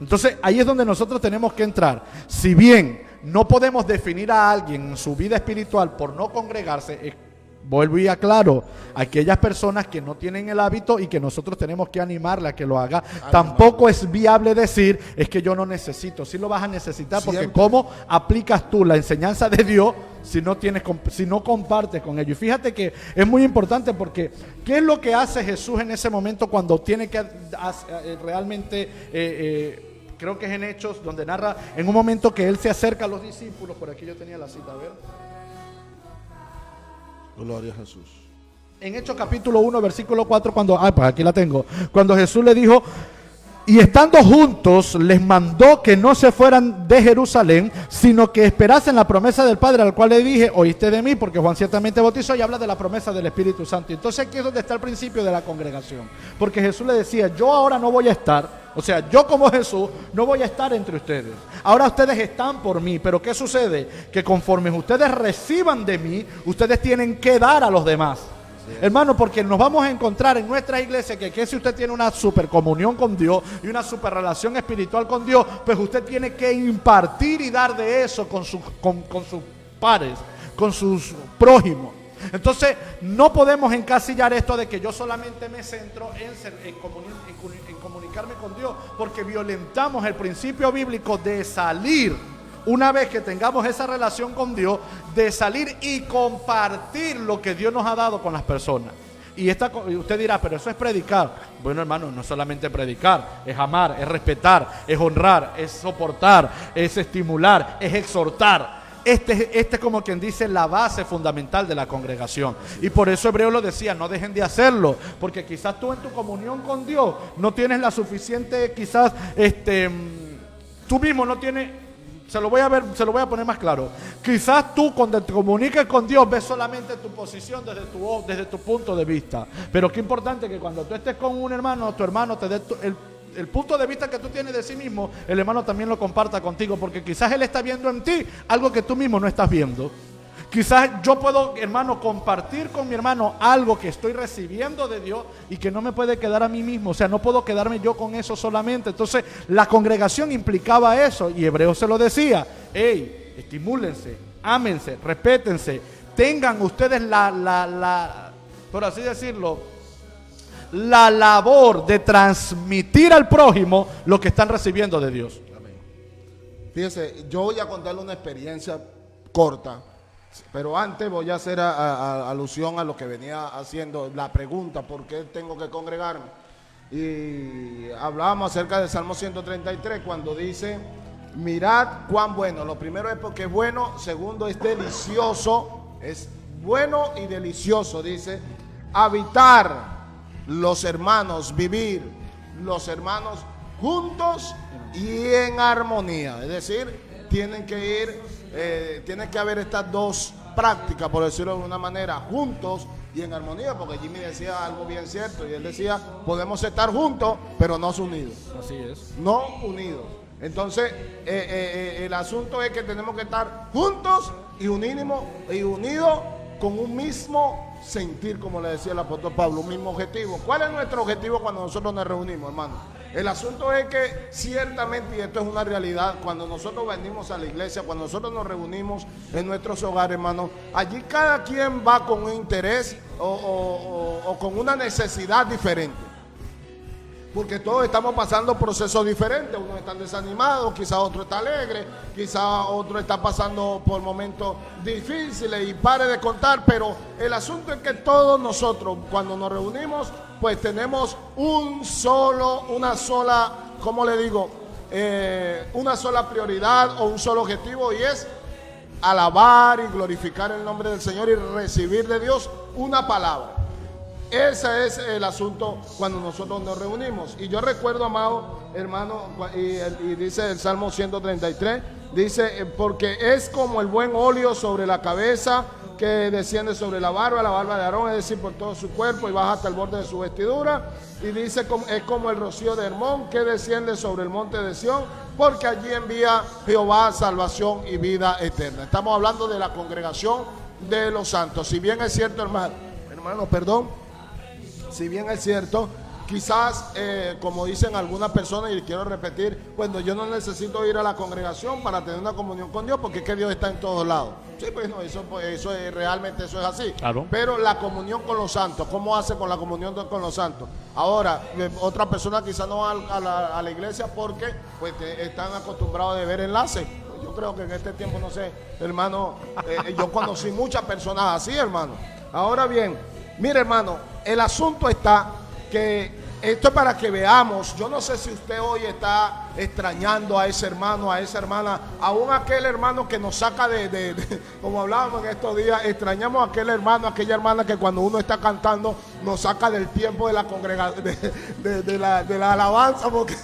Entonces, ahí es donde nosotros tenemos que entrar. Si bien no podemos definir a alguien en su vida espiritual por no congregarse, vuelvo y aclaro, aquellas personas que no tienen el hábito y que nosotros tenemos que animarla a que lo haga, tampoco es viable decir, es que yo no necesito, sí lo vas a necesitar, porque Siempre. ¿cómo aplicas tú la enseñanza de Dios si no compartes con ellos? Y fíjate que es muy importante, porque ¿qué es lo que hace Jesús en ese momento cuando tiene que realmente... creo que es en Hechos, donde narra en un momento que él se acerca a los discípulos? Por aquí yo tenía la cita, a ver. Gloria a Jesús. En Hechos capítulo 1, versículo 4, pues aquí la tengo. Cuando Jesús le dijo, y estando juntos, les mandó que no se fueran de Jerusalén, sino que esperasen la promesa del Padre, al cual le dije, oíste de mí, porque Juan ciertamente bautizó, y habla de la promesa del Espíritu Santo. Entonces aquí es donde está el principio de la congregación, porque Jesús le decía, yo ahora no voy a estar, o sea, yo como Jesús no voy a estar entre ustedes. Ahora ustedes están por mí, pero ¿qué sucede? Que conforme ustedes reciban de mí, ustedes tienen que dar a los demás. Hermano, porque nos vamos a encontrar en nuestra iglesia que si usted tiene una super comunión con Dios y una super relación espiritual con Dios, pues usted tiene que impartir y dar de eso con sus pares, con sus prójimos. Entonces no podemos encasillar esto de que yo solamente me centro en comunicarme con Dios, porque violentamos el principio bíblico de salir. Una vez que tengamos esa relación con Dios, de salir y compartir lo que Dios nos ha dado con las personas. Y usted dirá, pero eso es predicar. Bueno, hermano, no es solamente predicar, es amar, es respetar, es honrar, es soportar, es estimular, es exhortar. Este es como quien dice la base fundamental de la congregación. Y por eso Hebreo lo decía, no dejen de hacerlo, porque quizás tú en tu comunión con Dios no tienes la suficiente, quizás tú mismo no tienes. Se lo voy a poner más claro. Quizás tú cuando te comuniques con Dios ves solamente tu posición desde tu punto de vista. Pero qué importante que cuando tú estés con un hermano, tu hermano te dé el punto de vista que tú tienes de sí mismo, el hermano también lo comparta contigo, porque quizás él está viendo en ti algo que tú mismo no estás viendo. Quizás yo puedo, hermano, compartir con mi hermano algo que estoy recibiendo de Dios y que no me puede quedar a mí mismo. O sea, no puedo quedarme yo con eso solamente. Entonces, la congregación implicaba eso, y Hebreo se lo decía. Hey, estimúlense, ámense, respétense, tengan ustedes por así decirlo, la labor de transmitir al prójimo lo que están recibiendo de Dios. Amén. Fíjese, yo voy a contarle una experiencia corta. Pero antes voy a hacer alusión a lo que venía haciendo, la pregunta, ¿por qué tengo que congregarme? Y hablábamos acerca del Salmo 133, cuando dice, mirad cuán bueno. Lo primero es porque es bueno, segundo es delicioso, es bueno y delicioso, dice, habitar los hermanos, vivir los hermanos juntos y en armonía. Es decir, tiene que haber estas dos prácticas, por decirlo de alguna manera, juntos y en armonía, porque Jimmy decía algo bien cierto, y él decía, podemos estar juntos, pero no unidos. Así es. No unidos. Entonces, el asunto es que tenemos que estar juntos y unidos con un mismo sentir, como le decía el apóstol Pablo, un mismo objetivo. ¿Cuál es nuestro objetivo cuando nosotros nos reunimos, hermano? El asunto es que ciertamente, y esto es una realidad, cuando nosotros venimos a la iglesia, cuando nosotros nos reunimos en nuestros hogares, hermano, allí cada quien va con un interés o con una necesidad diferente. Porque todos estamos pasando procesos diferentes. Unos están desanimados, quizás otro está alegre, quizás otro está pasando por momentos difíciles y pare de contar. Pero el asunto es que todos nosotros, cuando nos reunimos, pues tenemos una sola, ¿cómo le digo? Una sola prioridad o un solo objetivo, y es alabar y glorificar el nombre del Señor y recibir de Dios una palabra. Ese es el asunto cuando nosotros nos reunimos. Y yo recuerdo, amado hermano, y dice el Salmo 133, dice, porque es como el buen óleo sobre la cabeza que desciende sobre la barba de Aarón, es decir, por todo su cuerpo y baja hasta el borde de su vestidura. Y dice, es como el rocío de Hermón que desciende sobre el monte de Sión, porque allí envía Jehová salvación y vida eterna. Estamos hablando de la congregación de los santos. Si bien es cierto, hermano, perdón. Si bien es cierto quizás, como dicen algunas personas, y quiero repetir, bueno, yo no necesito ir a la congregación para tener una comunión con Dios, porque es que Dios está en todos lados. Sí, pues no, eso es, realmente eso es así. Claro. Pero la comunión con los santos, ¿cómo hace con la comunión con los santos? Ahora, otra persona quizás no va a la iglesia porque pues están acostumbrados de ver enlaces. Yo creo que en este tiempo, no sé, hermano, yo conocí muchas personas así, hermano. Ahora bien, mire, hermano, el asunto está que esto es para que veamos. Yo no sé si usted hoy está extrañando a ese hermano, a esa hermana, aún aquel hermano que nos saca como hablábamos en estos días, extrañamos a aquel hermano, a aquella hermana que cuando uno está cantando nos saca del tiempo de la congregación, de la alabanza, porque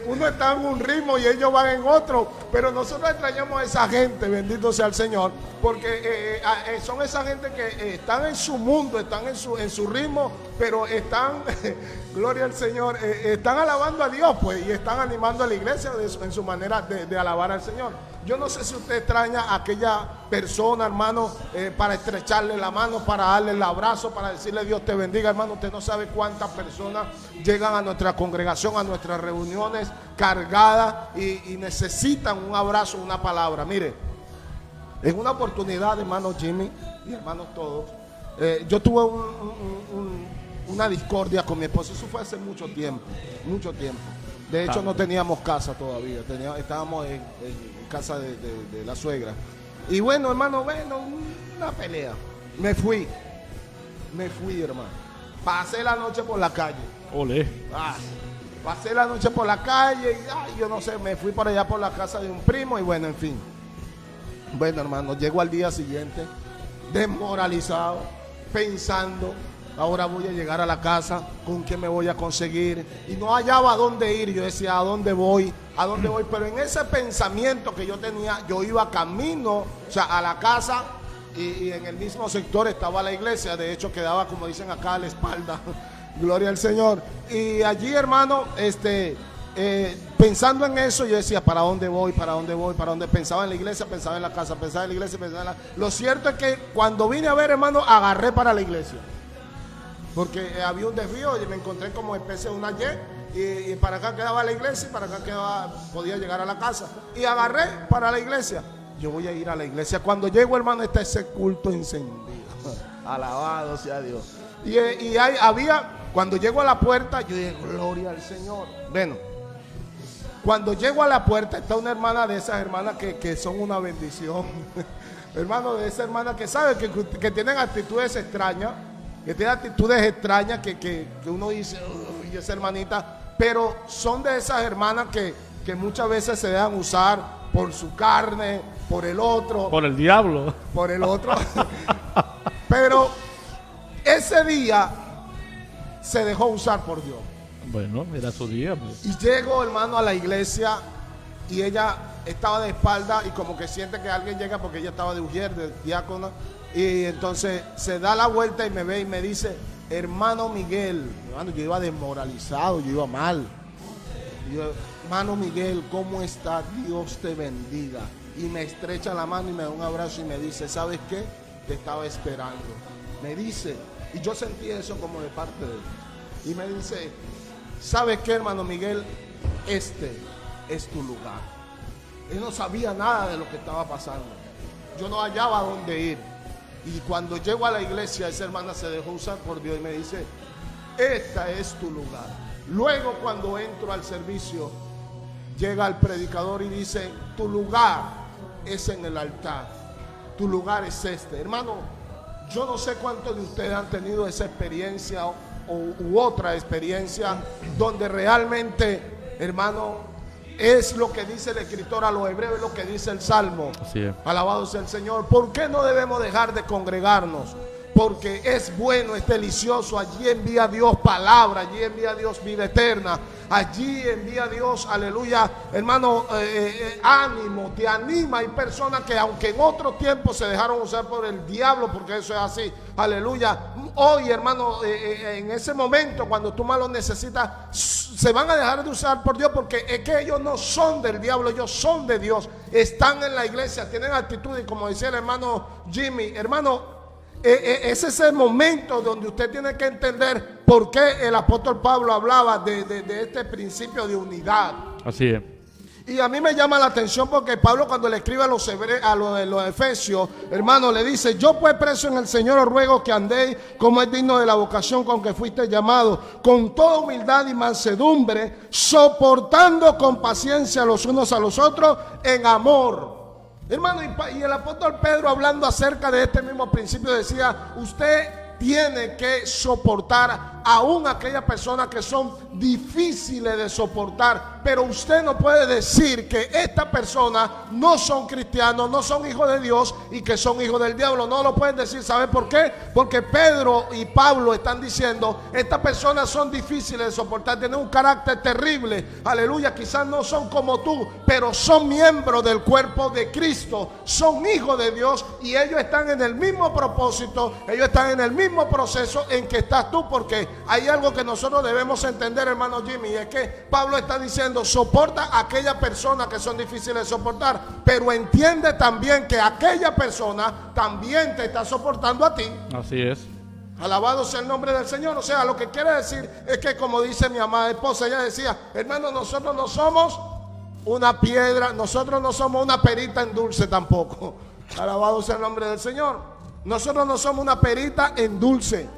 uno está en un ritmo y ellos van en otro, pero nosotros extrañamos a esa gente, bendito sea el Señor, porque son esa gente que están en su mundo, están en su ritmo, pero están, gloria al Señor, están alabando a Dios, pues, y están animando a la iglesia en su manera de alabar al Señor. Yo no sé si usted extraña a aquella persona, hermano, para estrecharle la mano, para darle el abrazo, para decirle Dios te bendiga, hermano. Usted no sabe cuántas personas llegan a nuestra congregación, a nuestras reuniones cargadas y necesitan un abrazo, una palabra. Mire, en una oportunidad, hermano Jimmy y hermanos todos, yo tuve una discordia con mi esposo. Eso fue hace mucho tiempo, mucho tiempo. De hecho, no teníamos casa todavía, estábamos en casa de la suegra. Y bueno, hermano, una pelea. Me fui, hermano. Pasé la noche por la calle. Olé. Pasé la noche por la calle y yo no sé, me fui por allá por la casa de un primo y bueno, en fin. Bueno, hermano, llego al día siguiente desmoralizado, pensando, ahora voy a llegar a la casa, ¿con qué me voy a conseguir? Y no hallaba a dónde ir. Yo decía, ¿a dónde voy? ¿A dónde voy? Pero en ese pensamiento que yo tenía, yo iba camino, o sea, a la casa y en el mismo sector estaba la iglesia. De hecho, quedaba, como dicen acá, a la espalda. Gloria al Señor. Y allí, hermano, pensando en eso, yo decía, ¿para dónde voy? ¿Para dónde voy? ¿Para dónde? Pensaba en la iglesia, pensaba en la casa, pensaba en la iglesia, pensaba en la... Lo cierto es que cuando vine a ver, hermano, agarré para la iglesia. Porque había un desvío y me encontré como especie de una Y y para acá quedaba la iglesia y para acá podía llegar a la casa. Y agarré para la iglesia. Yo voy a ir a la iglesia. Cuando llego, hermano, está ese culto encendido. Alabado sea Dios. Y cuando llego a la puerta, yo digo, gloria al Señor. Bueno, cuando llego a la puerta está una hermana de esas hermanas que son una bendición. Hermano, de esas hermanas que saben que tienen actitudes extrañas. Que tiene actitudes extrañas que uno dice, uy, esa hermanita, pero son de esas hermanas que muchas veces se dejan usar por su carne, por el otro. Por el diablo. Por el otro. Pero ese día se dejó usar por Dios. Bueno, era su día. Pues. Y llego, hermano, a la iglesia y ella estaba de espalda y como que siente que alguien llega porque ella estaba de ujier, de diácona. Y entonces se da la vuelta y me ve y me dice, hermano Miguel. Hermano, yo iba desmoralizado, yo iba mal. Y yo, hermano Miguel, ¿cómo está? Dios te bendiga. Y me estrecha la mano y me da un abrazo y me dice, ¿sabes qué? Te estaba esperando. Me dice, y yo sentí eso como de parte de él. Y me dice, ¿sabes qué, hermano Miguel? Este es tu lugar. Él no sabía nada de lo que estaba pasando. Yo no hallaba dónde ir. Y cuando llego a la iglesia, esa hermana se dejó usar por Dios y me dice, este es tu lugar. Luego, cuando entro al servicio, llega el predicador y dice, tu lugar es en el altar. Tu lugar es este. Hermano, yo no sé cuántos de ustedes han tenido esa experiencia u otra experiencia donde realmente, hermano, es lo que dice el escritor a los hebreos, es lo que dice el Salmo. Así es. Alabado sea el Señor. ¿Por qué no debemos dejar de congregarnos? Porque es bueno, es delicioso. Allí envía Dios palabra, allí envía Dios vida eterna. Allí envía Dios, aleluya, hermano, ánimo, te anima. Hay personas que aunque en otro tiempo se dejaron usar por el diablo, porque eso es así, aleluya. Hoy, hermano, en ese momento cuando tú más lo necesitas, se van a dejar de usar por Dios, porque es que ellos no son del diablo, ellos son de Dios. Están en la iglesia, tienen actitud, y como decía el hermano Jimmy, hermano, ese es el momento donde usted tiene que entender por qué el apóstol Pablo hablaba de este principio de unidad. Así es. Y a mí me llama la atención porque Pablo, cuando le escribe a los Efesios, hermano, le dice: yo pues preso en el Señor os ruego que andéis como es digno de la vocación con que fuiste llamado, con toda humildad y mansedumbre, soportando con paciencia los unos a los otros en amor. Hermano, y el apóstol Pedro, hablando acerca de este mismo principio, decía: usted tiene que soportar aún aquellas personas que son difíciles de soportar, pero usted no puede decir que estas personas no son cristianos, no son hijos de Dios y que son hijos del diablo. No lo pueden decir. ¿Sabe por qué? Porque Pedro y Pablo están diciendo: estas personas son difíciles de soportar, tienen un carácter terrible, aleluya, quizás no son como tú, pero son miembros del cuerpo de Cristo, son hijos de Dios, y ellos están en el mismo propósito, ellos están en el mismo proceso en que estás tú. Porque hay algo que nosotros debemos entender, hermano Jimmy, y es que Pablo está diciendo: soporta a aquellas personas que son difíciles de soportar, pero entiende también que aquella persona también te está soportando a ti. Así es. Alabado sea el nombre del Señor. O sea, lo que quiere decir es que, como dice mi amada esposa, ella decía: hermano, nosotros no somos una piedra, nosotros no somos una perita en dulce tampoco. Alabado sea el nombre del Señor. Nosotros no somos una perita en dulce.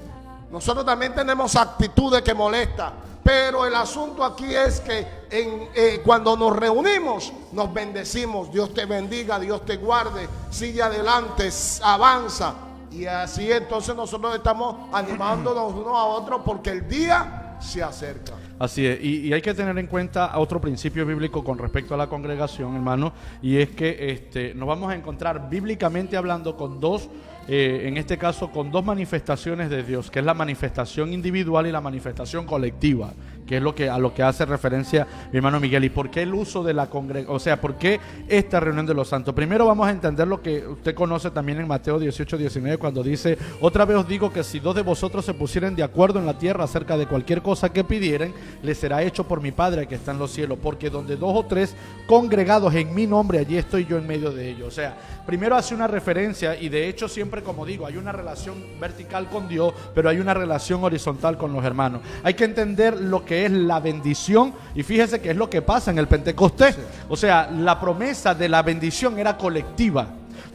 Nosotros también tenemos actitudes que molestan. Pero el asunto aquí es que cuando nos reunimos, nos bendecimos. Dios te bendiga, Dios te guarde, sigue adelante, avanza. Y así entonces nosotros estamos animándonos unos a otros porque el día se acerca. Así es, y hay que tener en cuenta otro principio bíblico con respecto a la congregación, hermano, y es que nos vamos a encontrar bíblicamente hablando con dos, en este caso con dos manifestaciones de Dios, que es la manifestación individual y la manifestación colectiva, que es a lo que hace referencia mi hermano Miguel. ¿Y por qué el uso de la congregación? O sea, ¿por qué esta reunión de los santos? Primero vamos a entender lo que usted conoce también en Mateo 18:19, cuando dice: otra vez os digo que si dos de vosotros se pusieren de acuerdo en la tierra acerca de cualquier cosa que pidieren, les será hecho por mi Padre que está en los cielos, porque donde dos o tres congregados en mi nombre, allí estoy yo en medio de ellos. O sea, primero hace una referencia, y de hecho siempre, como digo, hay una relación vertical con Dios, pero hay una relación horizontal con los hermanos. Hay que entender lo que es la bendición, y fíjese que es lo que pasa en el Pentecostés. O sea, la promesa de la bendición era colectiva.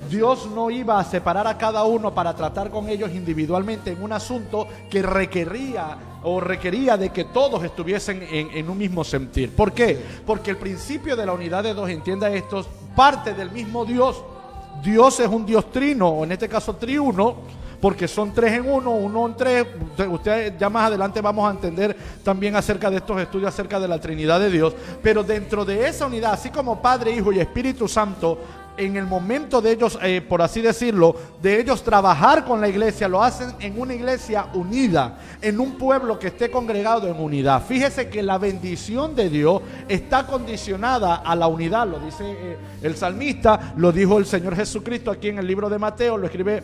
Dios no iba a separar a cada uno para tratar con ellos individualmente en un asunto que requería de que todos estuviesen en un mismo sentir. ¿Por qué? Porque el principio de la unidad de dos, entienda esto, parte del mismo Dios. Dios es un Dios trino, o en este caso triuno, porque son tres en uno, uno en tres. Usted ya más adelante vamos a entender también acerca de estos estudios acerca de la Trinidad de Dios. Pero dentro de esa unidad, así como Padre, Hijo y Espíritu Santo, en el momento de ellos, por así decirlo, de ellos trabajar con la iglesia, lo hacen en una iglesia unida, en un pueblo que esté congregado en unidad. Fíjese que la bendición de Dios está condicionada a la unidad, lo dice el salmista, lo dijo el Señor Jesucristo aquí en el libro de Mateo, lo escribe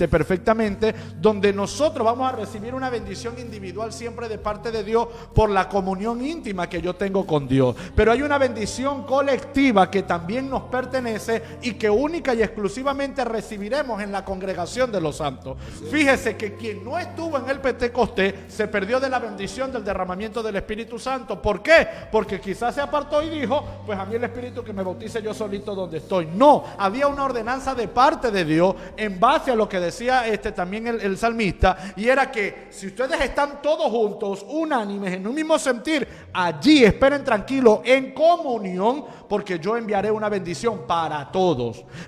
perfectamente, donde nosotros vamos a recibir una bendición individual siempre de parte de Dios por la comunión íntima que yo tengo con Dios. Pero hay una bendición colectiva que también nos pertenece y que única y exclusivamente recibiremos en la congregación de los santos. Fíjese que quien no estuvo en el Pentecostés se perdió de la bendición del derramamiento del Espíritu Santo. ¿Por qué? Porque quizás se apartó y dijo: pues a mí el Espíritu que me bautice yo solito donde estoy. No, había una ordenanza de parte de Dios en base a lo que decía también el salmista, y era que si ustedes están todos juntos, unánimes, en un mismo sentir, allí esperen tranquilos en comunión, porque yo enviaré una bendición para todos.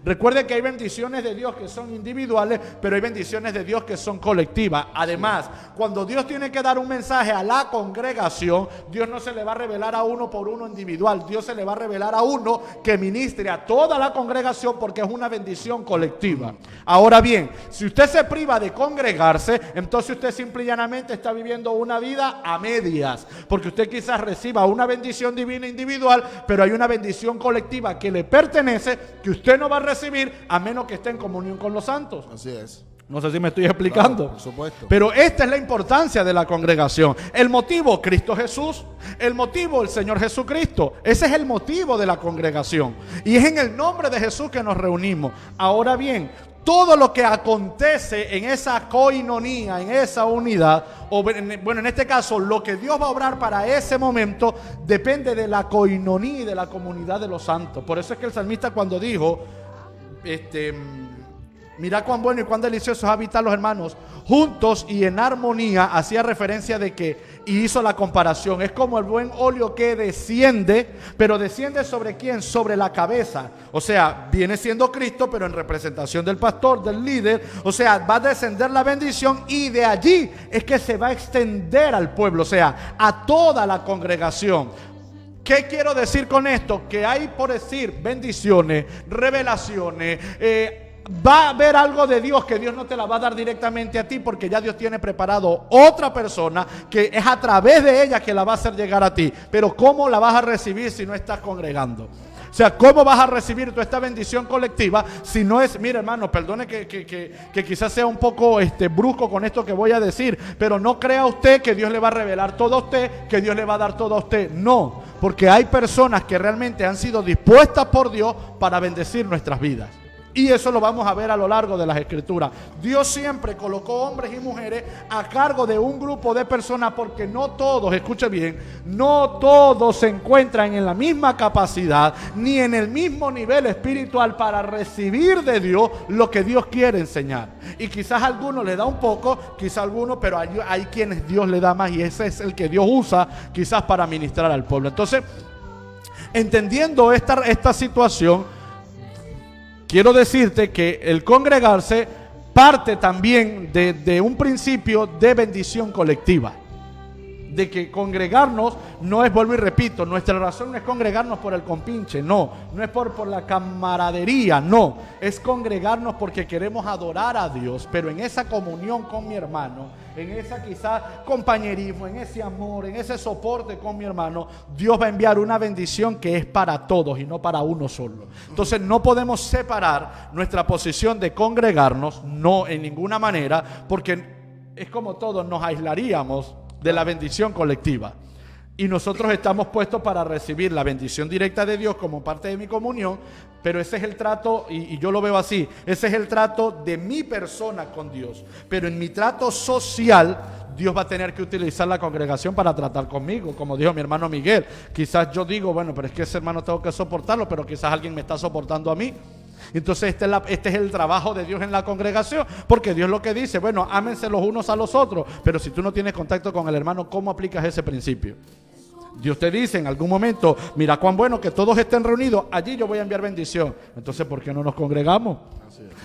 Recuerden que hay bendiciones de Dios que son individuales, pero hay bendiciones de Dios que son colectivas. Además, cuando Dios tiene que dar un mensaje a la congregación, Dios no se le va a revelar a uno por uno individual. Dios se le va a revelar a uno que ministre a toda la congregación, porque es una bendición colectiva. Ahora bien, si usted se priva de congregarse, entonces usted simple y llanamente está viviendo una vida a medias, porque usted quizás reciba una bendición divina individual, pero hay una bendición colectiva que le pertenece, que usted no va a recibir a menos que esté en comunión con los santos. Así es. No sé si me estoy explicando. Claro, por supuesto. Pero esta es la importancia de la congregación. El motivo, Cristo Jesús. El motivo, el Señor Jesucristo. Ese es el motivo de la congregación. Y es en el nombre de Jesús que nos reunimos. Ahora bien, todo lo que acontece en esa coinonía, en esa unidad, o bueno, en este caso, lo que Dios va a obrar para ese momento, depende de la coinonía y de la comunidad de los santos. Por eso es que el salmista, cuando dijo, mirad cuán bueno y cuán delicioso es habitar los hermanos juntos y en armonía, hacía referencia de que, y hizo la comparación, es como el buen óleo que desciende, pero desciende ¿sobre quién? Sobre la cabeza. O sea, viene siendo Cristo, pero en representación del pastor, del líder. O sea, va a descender la bendición y de allí es que se va a extender al pueblo, o sea, a toda la congregación. ¿Qué quiero decir con esto? Que hay, por decir, bendiciones, revelaciones, va a haber algo de Dios que Dios no te la va a dar directamente a ti, porque ya Dios tiene preparado otra persona que es a través de ella que la va a hacer llegar a ti. Pero ¿cómo la vas a recibir si no estás congregando? O sea, ¿cómo vas a recibir tú esta bendición colectiva si no es, mire hermano, perdone que quizás sea un poco brusco con esto que voy a decir, pero no crea usted que Dios le va a revelar todo a usted, que Dios le va a dar todo a usted. No, porque hay personas que realmente han sido dispuestas por Dios para bendecir nuestras vidas. Y eso lo vamos a ver a lo largo de las Escrituras. Dios siempre colocó hombres y mujeres a cargo de un grupo de personas, porque no todos, escuche bien, no todos se encuentran en la misma capacidad ni en el mismo nivel espiritual para recibir de Dios lo que Dios quiere enseñar. Y quizás a algunos le da un poco, quizás a algunos, pero hay quienes Dios le da más, y ese es el que Dios usa quizás para ministrar al pueblo. Entonces, entendiendo esta situación, quiero decirte que el congregarse parte también de un principio de bendición colectiva. De que congregarnos no es, vuelvo y repito, nuestra razón no es congregarnos por el compinche, no es por la camaradería, no, es congregarnos porque queremos adorar a Dios, pero en esa comunión con mi hermano, en esa quizás compañerismo, en ese amor, en ese soporte con mi hermano, Dios va a enviar una bendición que es para todos y no para uno solo. Entonces no podemos separar nuestra posición de congregarnos, no en ninguna manera, porque es como todos nos aislaríamos de la bendición colectiva. Y nosotros estamos puestos para recibir la bendición directa de Dios como parte de mi comunión, pero ese es el trato, y yo lo veo así, ese es el trato de mi persona con Dios. Pero en mi trato social, Dios va a tener que utilizar la congregación para tratar conmigo, como dijo mi hermano Miguel. Quizás yo digo, bueno, pero es que ese hermano tengo que soportarlo, pero quizás alguien me está soportando a mí. Entonces este es el trabajo de Dios en la congregación, porque Dios lo que dice, bueno, ámense los unos a los otros, pero si tú no tienes contacto con el hermano, ¿cómo aplicas ese principio? Dios te dice en algún momento, mira cuán bueno que todos estén reunidos, allí yo voy a enviar bendición. Entonces, ¿por qué no nos congregamos?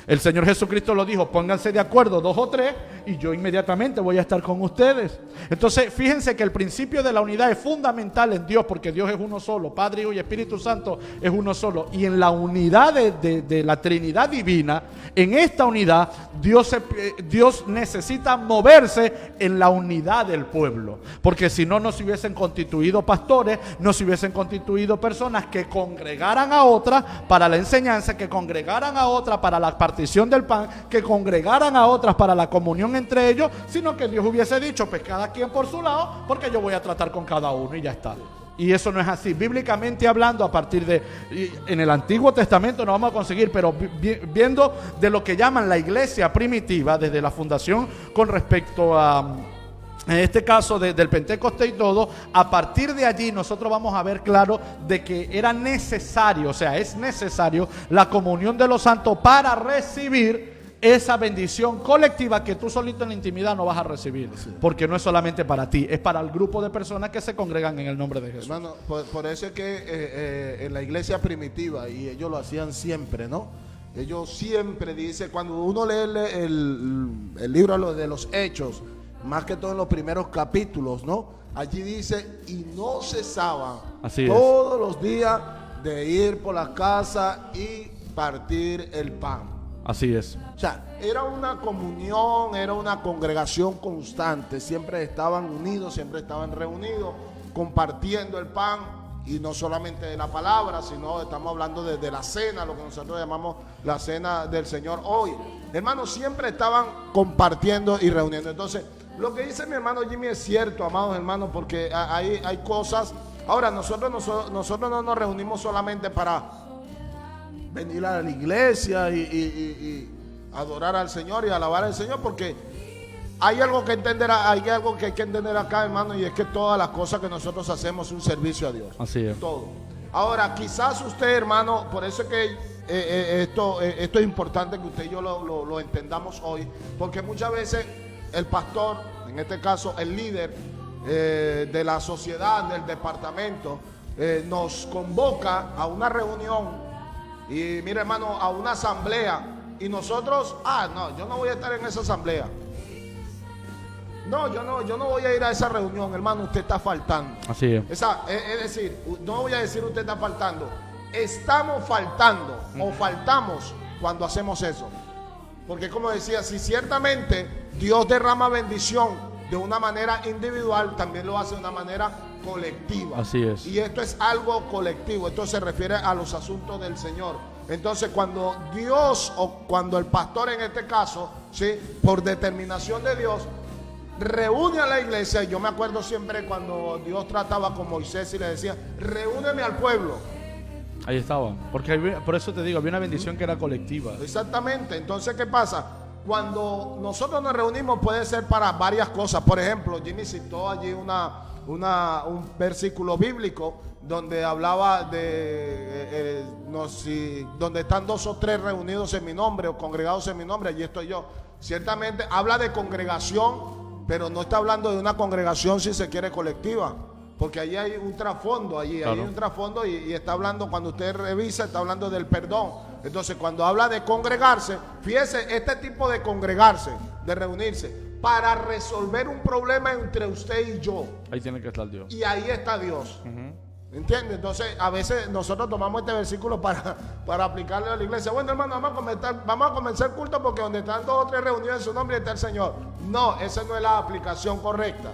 El Señor Jesucristo lo dijo, pónganse de acuerdo 2 o 3 y yo inmediatamente voy a estar con ustedes. Entonces, fíjense que el principio de la unidad es fundamental en Dios, porque Dios es uno solo, Padre, Hijo y Espíritu Santo es uno solo. Y en la unidad de la Trinidad divina, en esta unidad, Dios necesita moverse en la unidad del pueblo, porque si no, no se hubiesen constituido pastores, no se hubiesen constituido personas que congregaran a otras para la enseñanza, que congregaran a otras para la partición del pan, que congregaran a otras para la comunión entre ellos, sino que Dios hubiese dicho, pues cada quien por su lado, porque yo voy a tratar con cada uno y ya está. Y eso no es así. Bíblicamente hablando, a partir de, en el Antiguo Testamento no vamos a conseguir, pero viendo de lo que llaman la iglesia primitiva, desde la fundación con respecto a, en este caso del Pentecostés y todo, a partir de allí nosotros vamos a ver claro de que era necesario, o sea, es necesario la comunión de los santos para recibir esa bendición colectiva que tú solito en la intimidad no vas a recibir, porque no es solamente para ti, es para el grupo de personas que se congregan en el nombre de Jesús. Hermano, por eso es que en la iglesia primitiva, y ellos lo hacían siempre, ¿no? Ellos siempre dicen, cuando uno lee el libro de los Hechos, más que todo en los primeros capítulos, ¿no? Allí dice, y no cesaban todos los días de ir por la casa y partir el pan. Así es. O sea, era una comunión, era una congregación constante. Siempre estaban unidos, siempre estaban reunidos, compartiendo el pan. Y no solamente de la palabra, sino estamos hablando de la cena, lo que nosotros llamamos la cena del Señor hoy. Hermanos, siempre estaban compartiendo y reuniendo. Entonces, lo que dice mi hermano Jimmy es cierto, amados hermanos, porque hay cosas. Ahora, nosotros no nos reunimos solamente para venir a la iglesia y adorar al Señor y alabar al Señor, porque hay algo que entender, hay algo que hay que entender acá, hermano, y es que todas las cosas que nosotros hacemos es un servicio a Dios. Así es. Todo. Ahora, quizás usted, hermano, por eso es que esto es importante que usted y yo lo entendamos hoy, porque muchas veces el pastor, en este caso el líder de la sociedad, del departamento, nos convoca a una reunión y mira, hermano, a una asamblea, y nosotros, no, yo no voy a estar en esa asamblea. No, yo no voy a ir a esa reunión, hermano, usted está faltando. Así es. Es decir, no voy a decir usted está faltando. Estamos faltando o faltamos cuando hacemos eso. Porque como decía, si ciertamente Dios derrama bendición de una manera individual, también lo hace de una manera colectiva. Así es. Y esto es algo colectivo, esto se refiere a los asuntos del Señor. Entonces, cuando Dios o cuando el pastor en este caso, ¿sí?, por determinación de Dios, reúne a la iglesia, yo me acuerdo siempre cuando Dios trataba con Moisés y le decía, reúneme al pueblo. Ahí estaba, porque por eso te digo, había una bendición que era colectiva. Exactamente. Entonces, ¿qué pasa? Cuando nosotros nos reunimos puede ser para varias cosas. Por ejemplo, Jimmy citó allí un versículo bíblico donde hablaba de donde están 2 o 3 reunidos en mi nombre o congregados en mi nombre, allí estoy yo. Ciertamente habla de congregación, pero no está hablando de una congregación, si se quiere, colectiva, porque allí hay un trasfondo, claro. Hay un trasfondo y está hablando, cuando usted revisa, está hablando del perdón. Entonces, cuando habla de congregarse, fíjese, este tipo de congregarse, de reunirse, para resolver un problema entre usted y yo. Ahí tiene que estar Dios. Y ahí está Dios. ¿Entiende? Entonces, a veces nosotros tomamos este versículo para aplicarle a la iglesia. Bueno, hermano, vamos a comenzar el culto porque donde están 2 o 3 reunidos en su nombre está el Señor. No, esa no es la aplicación correcta.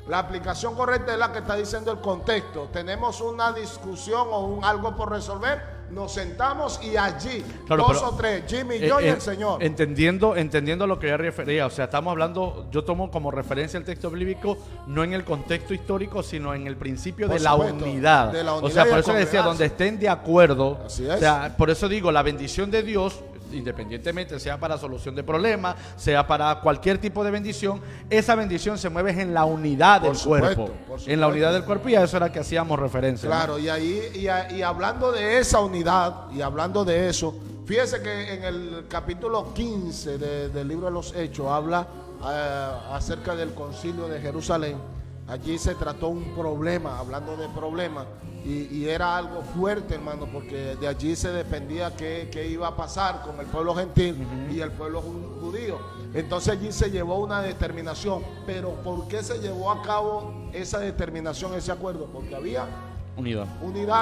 La aplicación correcta es la que está diciendo el contexto. Tenemos una discusión o algo por resolver, nos sentamos y allí, claro, 2 o 3, Jimmy, yo y el Señor. Entendiendo lo que yo refería, o sea, estamos hablando, yo tomo como referencia el texto bíblico, no en el contexto histórico, sino en el principio de la unidad. De la unidad. O sea, por eso decía, donde estén de acuerdo. Así es. O sea, por eso digo, la bendición de Dios, independientemente sea para solución de problemas, sea para cualquier tipo de bendición, esa bendición se mueve en la unidad del cuerpo. En la unidad del cuerpo, y a eso era que hacíamos referencia. Claro, ¿no? Y hablando de esa unidad, y hablando de eso, fíjese que en el capítulo 15 del libro de los Hechos habla acerca del concilio de Jerusalén. Allí se trató un problema, hablando de problemas, y era algo fuerte, hermano, porque de allí se dependía qué iba a pasar con el pueblo gentil y el pueblo judío. Entonces allí se llevó una determinación. Pero ¿por qué se llevó a cabo esa determinación, ese acuerdo? Porque había unidad.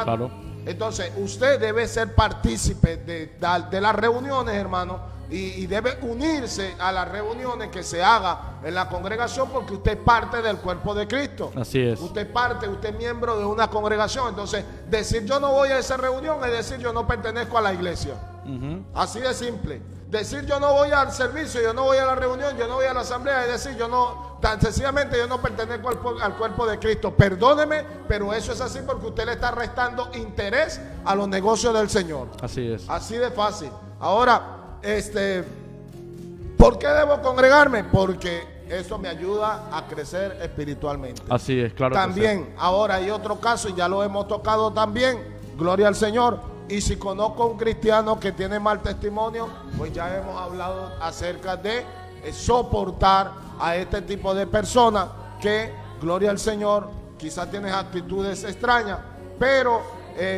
Claro. Entonces usted debe ser partícipe de las reuniones, hermano, y debe unirse a las reuniones que se haga en la congregación, porque usted es parte del cuerpo de Cristo. Así es. Usted es miembro de una congregación. Entonces, decir yo no voy a esa reunión es decir yo no pertenezco a la iglesia. Así de simple. Decir yo no voy al servicio, yo no voy a la reunión, yo no voy a la asamblea, es decir, tan sencillamente yo no pertenezco al cuerpo de Cristo. Perdóneme, pero eso es así porque usted le está restando interés a los negocios del Señor. Así es. Así de fácil. Ahora, ¿por qué debo congregarme? Porque eso me ayuda a crecer espiritualmente. Así es, claro. También, ahora hay otro caso y ya lo hemos tocado también. Gloria al Señor. Y si conozco a un cristiano que tiene mal testimonio, pues ya hemos hablado acerca de soportar a este tipo de personas que, gloria al Señor, quizás tienen actitudes extrañas, pero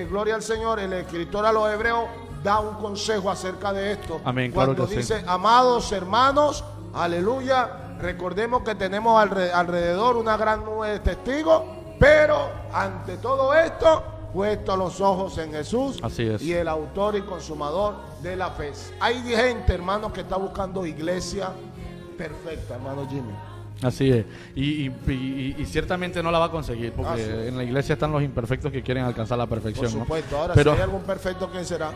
gloria al Señor, el escritor a los hebreos da un consejo acerca de esto. Amén, cuando claro que dice, sí. Amados hermanos, aleluya, recordemos que tenemos alrededor una gran nube de testigos, pero ante todo esto, puesto los ojos en Jesús. Así es. Y el autor y consumador de la fe. Hay gente, hermano, que está buscando iglesia perfecta, hermano Jimmy. Así es, y ciertamente no la va a conseguir, porque en la iglesia están los imperfectos que quieren alcanzar la perfección. Por supuesto, ¿no? Ahora pero, si hay algún perfecto, ¿quién será?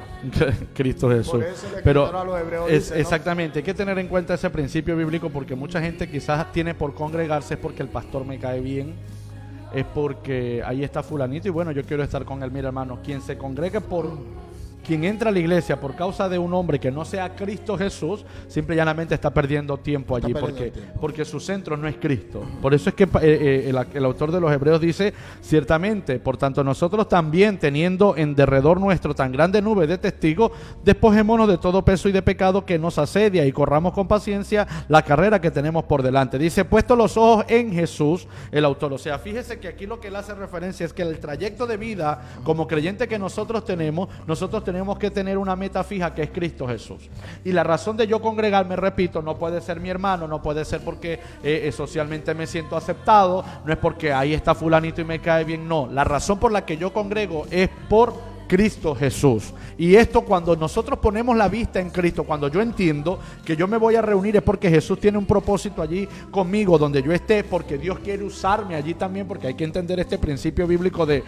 Cristo Jesús. Por eso el pero escritor a los hebreos dice, ¿no? Exactamente, hay que tener en cuenta ese principio bíblico, porque mucha gente quizás tiene por congregarse es porque el pastor me cae bien, es porque ahí está fulanito y bueno, yo quiero estar con él. Mira, hermano, quien se congregue quien entra a la iglesia por causa de un hombre que no sea Cristo Jesús, simple y llanamente está perdiendo tiempo allí, porque su centro no es Cristo. Por eso es que el autor de los Hebreos dice, ciertamente, por tanto nosotros también, teniendo en derredor nuestro tan grande nube de testigos, despojémonos de todo peso y de pecado que nos asedia y corramos con paciencia la carrera que tenemos por delante. Dice, puesto los ojos en Jesús, el autor. O sea, fíjese que aquí lo que él hace referencia es que el trayecto de vida como creyente que nosotros tenemos que tener una meta fija que es Cristo Jesús. Y la razón de yo congregarme, repito, no puede ser mi hermano, no puede ser porque socialmente me siento aceptado, no es porque ahí está fulanito y me cae bien, no. La razón por la que yo congrego es por Cristo Jesús. Y esto, cuando nosotros ponemos la vista en Cristo, cuando yo entiendo que yo me voy a reunir, es porque Jesús tiene un propósito allí conmigo, donde yo esté, porque Dios quiere usarme allí también, porque hay que entender este principio bíblico del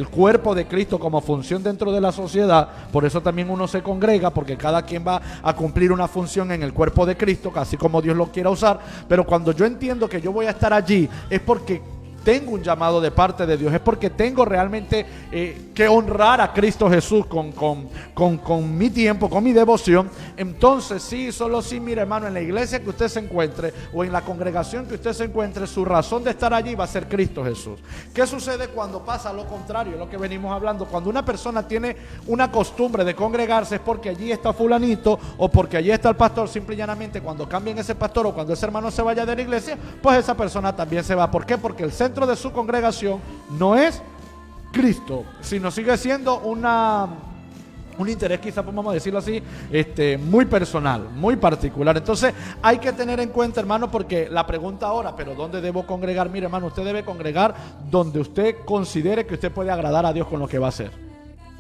cuerpo de Cristo como función dentro de la sociedad. Por eso también uno se congrega, porque cada quien va a cumplir una función en el cuerpo de Cristo, así como Dios lo quiera usar. Pero cuando yo entiendo que yo voy a estar allí, es porque tengo un llamado de parte de Dios, es porque tengo realmente que honrar a Cristo Jesús con mi tiempo, con mi devoción. Entonces sí, solo sí, mire hermano, en la iglesia que usted se encuentre o en la congregación que usted se encuentre, su razón de estar allí va a ser Cristo Jesús. ¿Qué sucede cuando pasa lo contrario? Es lo que venimos hablando. Cuando una persona tiene una costumbre de congregarse es porque allí está fulanito o porque allí está el pastor. Simple y llanamente, cuando cambien ese pastor o cuando ese hermano se vaya de la iglesia, pues esa persona también se va. ¿Por qué? Porque el centro de su congregación no es Cristo, sino sigue siendo un interés, quizás vamos a decirlo así, muy personal, muy particular. Entonces hay que tener en cuenta, hermano, porque la pregunta ahora, ¿pero dónde debo congregar? Mire, hermano, usted debe congregar donde usted considere que usted puede agradar a Dios con lo que va a hacer.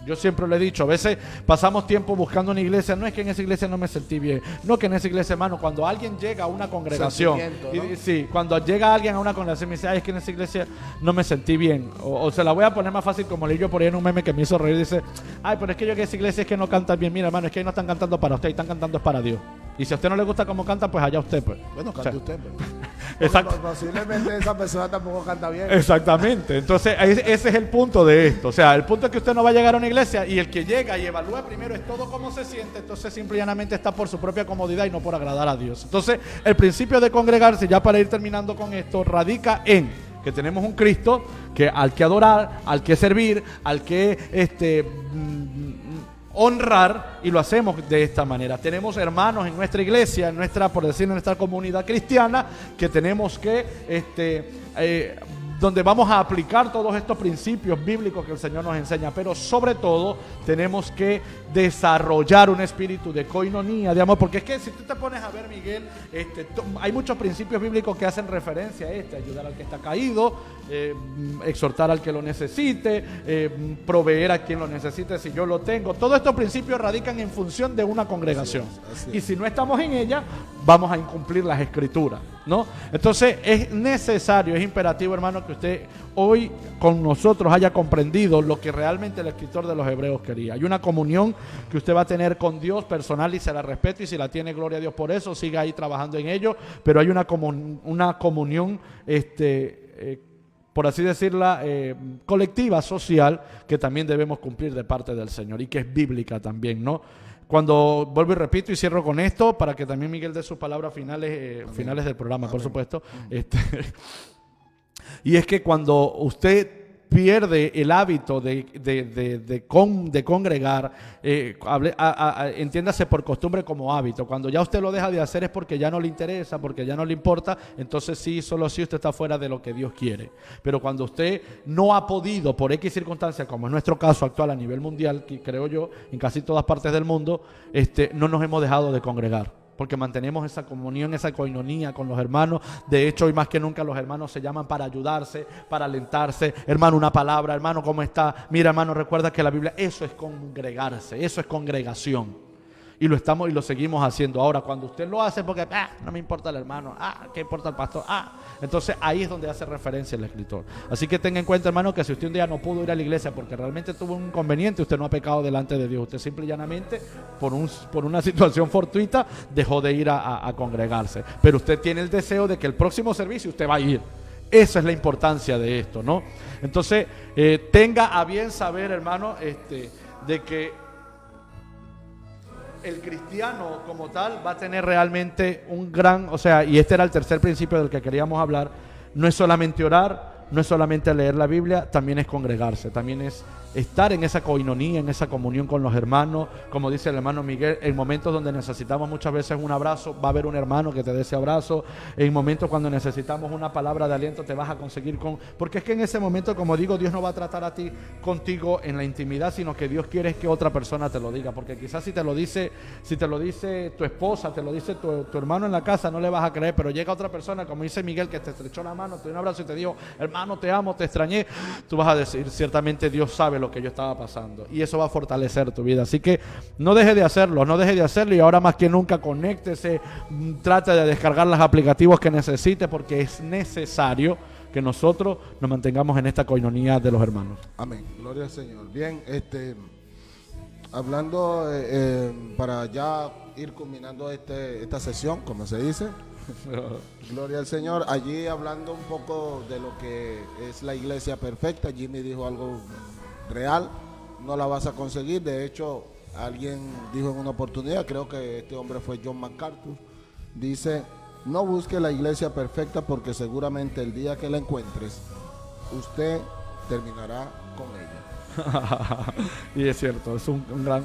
Yo siempre lo he dicho, a veces pasamos tiempo buscando una iglesia, no es que en esa iglesia no me sentí bien, no que en esa iglesia, hermano, cuando alguien llega a una congregación, ¿no? Sí, cuando llega alguien a una congregación y me dice, ay, es que en esa iglesia no me sentí bien, o se la voy a poner más fácil, como leí yo por ahí en un meme que me hizo reír, dice, ay, pero es que yo que esa iglesia es que no cantan bien. Mira, hermano, es que ahí no están cantando para usted, ahí están cantando es para Dios. Y si a usted no le gusta cómo canta, pues allá usted, pues. Bueno, cante usted, pues. Exacto. Posiblemente esa persona tampoco canta bien. Exactamente. Entonces, ese es el punto de esto. O sea, el punto es que usted no va a llegar a una iglesia y el que llega y evalúa primero es todo cómo se siente. Entonces, simple y llanamente está por su propia comodidad y no por agradar a Dios. Entonces, el principio de congregarse, ya para ir terminando con esto, radica en que tenemos un Cristo al que adorar, al que servir, al que honrar, y lo hacemos de esta manera. Tenemos hermanos en nuestra iglesia, en nuestra, por decir, en nuestra comunidad cristiana, que tenemos que donde vamos a aplicar todos estos principios bíblicos que el Señor nos enseña, pero sobre todo tenemos que desarrollar un espíritu de coinonía, de amor, porque es que si tú te pones a ver, Miguel, hay muchos principios bíblicos que hacen referencia a ayudar al que está caído, exhortar al que lo necesite, proveer a quien lo necesite si yo lo tengo. Todos estos principios radican en función de una congregación. Así es. Y si no estamos en ella, vamos a incumplir las escrituras, ¿no? Entonces es necesario, es imperativo, hermano, que usted hoy con nosotros haya comprendido lo que realmente el escritor de los Hebreos quería. Hay una comunión que usted va a tener con Dios personal y se la respeto, y si la tiene, gloria a Dios por eso, siga ahí trabajando en ello, pero hay una comunión por así decirla, colectiva, social, que también debemos cumplir de parte del Señor y que es bíblica también, ¿no? Cuando, vuelvo y repito y cierro con esto, para que también Miguel dé sus palabras finales del programa, por supuesto, y es que cuando usted pierde el hábito de congregar, entiéndase por costumbre como hábito. Cuando ya usted lo deja de hacer es porque ya no le interesa, porque ya no le importa, entonces sí, solo sí usted está fuera de lo que Dios quiere. Pero cuando usted no ha podido, por X circunstancias, como es nuestro caso actual a nivel mundial, que creo yo, en casi todas partes del mundo, no nos hemos dejado de congregar, porque mantenemos esa comunión, esa coinonía con los hermanos. De hecho, hoy más que nunca los hermanos se llaman para ayudarse, para alentarse. Hermano, una palabra, hermano, ¿cómo está? Mira, hermano, recuerda que la Biblia, eso es congregarse, eso es congregación. Y lo seguimos haciendo. Ahora, cuando usted lo hace porque no me importa el hermano, ¿qué importa el pastor? Entonces ahí es donde hace referencia el escritor. Así que tenga en cuenta, hermano, que si usted un día no pudo ir a la iglesia porque realmente tuvo un inconveniente, usted no ha pecado delante de Dios. Usted simple y llanamente, por una situación fortuita, dejó de ir a congregarse. Pero usted tiene el deseo de que el próximo servicio usted va a ir. Esa es la importancia de esto, ¿no? Entonces, tenga a bien saber, hermano, de que el cristiano como tal va a tener realmente un gran, o sea, y este era el tercer principio del que queríamos hablar, no es solamente orar, no es solamente leer la Biblia, también es congregarse, también es estar en esa coinonía, en esa comunión con los hermanos, como dice el hermano Miguel, en momentos donde necesitamos muchas veces un abrazo, va a haber un hermano que te dé ese abrazo, en momentos cuando necesitamos una palabra de aliento te vas a conseguir porque es que en ese momento, como digo, Dios no va a tratar a ti contigo en la intimidad, sino que Dios quiere que otra persona te lo diga, porque quizás si te lo dice tu esposa, te lo dice tu hermano en la casa, no le vas a creer, pero llega otra persona, como dice Miguel, que te estrechó la mano, te dio un abrazo y te dijo, hermano, te amo, te extrañé, tú vas a decir, ciertamente Dios sabe lo que yo estaba pasando, y eso va a fortalecer tu vida. Así que no deje de hacerlo, y ahora más que nunca conéctese, trate de descargar los aplicativos que necesite, porque es necesario que nosotros nos mantengamos en esta coinonía de los hermanos. Amén, gloria al Señor. Bien, hablando para ya ir culminando esta sesión, como se dice, gloria al Señor. Allí hablando un poco de lo que es la iglesia perfecta, Jimmy dijo algo real, no la vas a conseguir. De hecho, alguien dijo en una oportunidad, creo que este hombre fue John MacArthur, dice, no busque la iglesia perfecta porque seguramente el día que la encuentres, usted terminará con ella. Y es cierto, es un gran...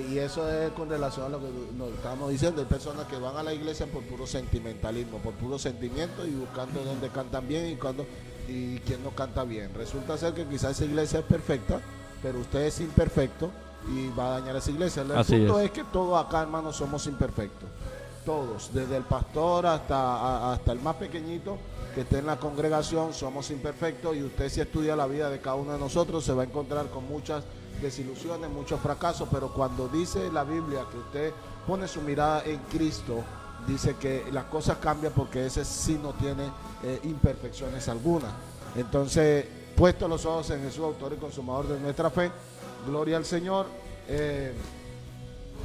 Y eso es con relación a lo que nos estamos diciendo. Hay personas que van a la iglesia por puro sentimentalismo, por puro sentimiento, y buscando donde cantan bien y quién no canta bien. Resulta ser que quizás esa iglesia es perfecta, pero usted es imperfecto y va a dañar esa iglesia. El punto es que todos acá, hermanos, somos imperfectos. Todos, desde el pastor hasta el más pequeñito que esté en la congregación, somos imperfectos, y usted, si estudia la vida de cada uno de nosotros, se va a encontrar con muchas desilusiones, muchos fracasos, pero cuando dice la Biblia que usted pone su mirada en Cristo, dice que las cosas cambian, porque ese sí no tiene imperfecciones alguna. Entonces, puesto los ojos en Jesús, autor y consumador de nuestra fe, gloria al Señor.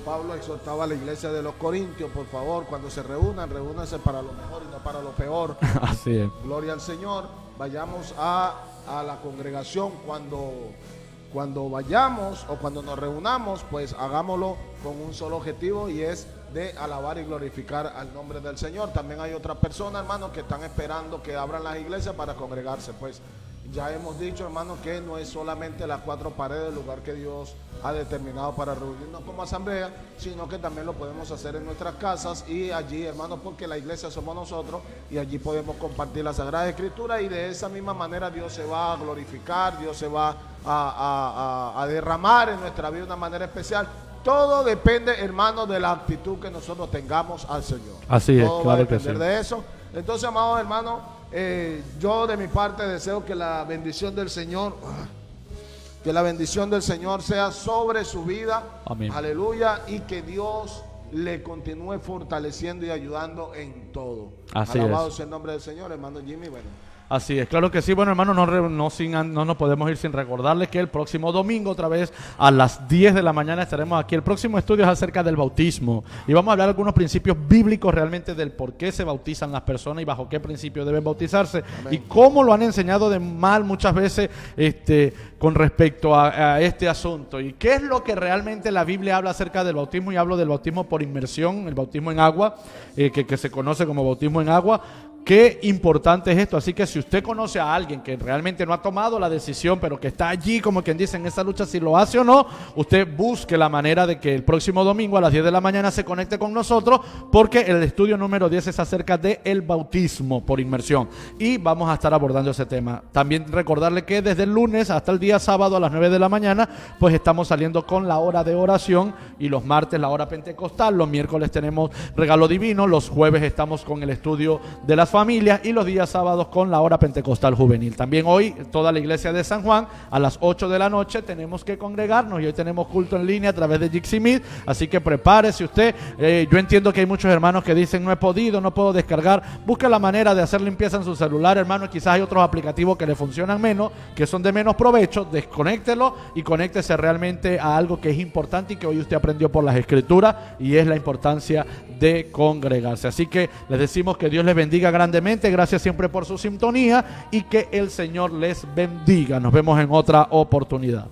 Pablo exhortaba a la iglesia de los Corintios, por favor, cuando se reúnanse para lo mejor y no para lo peor. Así es. Gloria al Señor. Vayamos a la congregación, cuando vayamos o cuando nos reunamos, pues hagámoslo con un solo objetivo, y es de alabar y glorificar al nombre del Señor. También hay otras personas, hermanos, que están esperando que abran las iglesias para congregarse. Pues ya hemos dicho, hermanos, que no es solamente las cuatro paredes el lugar que Dios ha determinado para reunirnos como asamblea, sino que también lo podemos hacer en nuestras casas, y allí, hermanos, porque la iglesia somos nosotros, y allí podemos compartir la Sagrada Escritura, y de esa misma manera Dios se va a glorificar, Dios se va a derramar en nuestra vida de una manera especial. Todo depende, hermanos, de la actitud que nosotros tengamos al Señor. Así es, todo claro va a que depender sí. de eso. Entonces, amados hermanos, yo de mi parte deseo que la bendición del Señor, sea sobre su vida. Amén. Aleluya. Y que Dios le continúe fortaleciendo y ayudando en todo. Así Alabado es. sea el nombre del Señor, hermano Jimmy. Bueno, Así es, claro que sí. Bueno, hermanos, no nos podemos ir sin recordarles que el próximo domingo, otra vez a las 10 de la mañana, estaremos aquí. El próximo estudio es acerca del bautismo, y vamos a hablar de algunos principios bíblicos realmente del por qué se bautizan las personas y bajo qué principios deben bautizarse. Amén. Y cómo lo han enseñado de mal muchas veces con respecto a este asunto, y qué es lo que realmente la Biblia habla acerca del bautismo. Y hablo del bautismo por inmersión, el bautismo en agua, que se conoce como bautismo en agua. Qué importante es esto. Así que si usted conoce a alguien que realmente no ha tomado la decisión, pero que está allí, como quien dice, en esa lucha, si lo hace o no, usted busque la manera de que el próximo domingo a las 10 de la mañana se conecte con nosotros, porque el estudio número 10 es acerca del bautismo por inmersión, y vamos a estar abordando ese tema. También recordarle que desde el lunes hasta el día sábado a las 9 de la mañana, pues estamos saliendo con la hora de oración, y los martes la hora pentecostal, los miércoles tenemos regalo divino, los jueves estamos con el estudio de las familias, y los días sábados con la hora pentecostal juvenil. También hoy toda la iglesia de San Juan a las 8 de la noche tenemos que congregarnos, y hoy tenemos culto en línea a través de Jixi Meet, así que prepárese usted. Yo entiendo que hay muchos hermanos que dicen no he podido, no puedo descargar. Busque la manera de hacer limpieza en su celular, hermano. Quizás hay otros aplicativos que le funcionan menos, que son de menos provecho. Desconéctelo y conéctese realmente a algo que es importante y que hoy usted aprendió por las escrituras, y es la importancia de congregarse. Así que les decimos que Dios les bendiga grandemente, gracias siempre por su sintonía y que el Señor les bendiga. Nos vemos en otra oportunidad.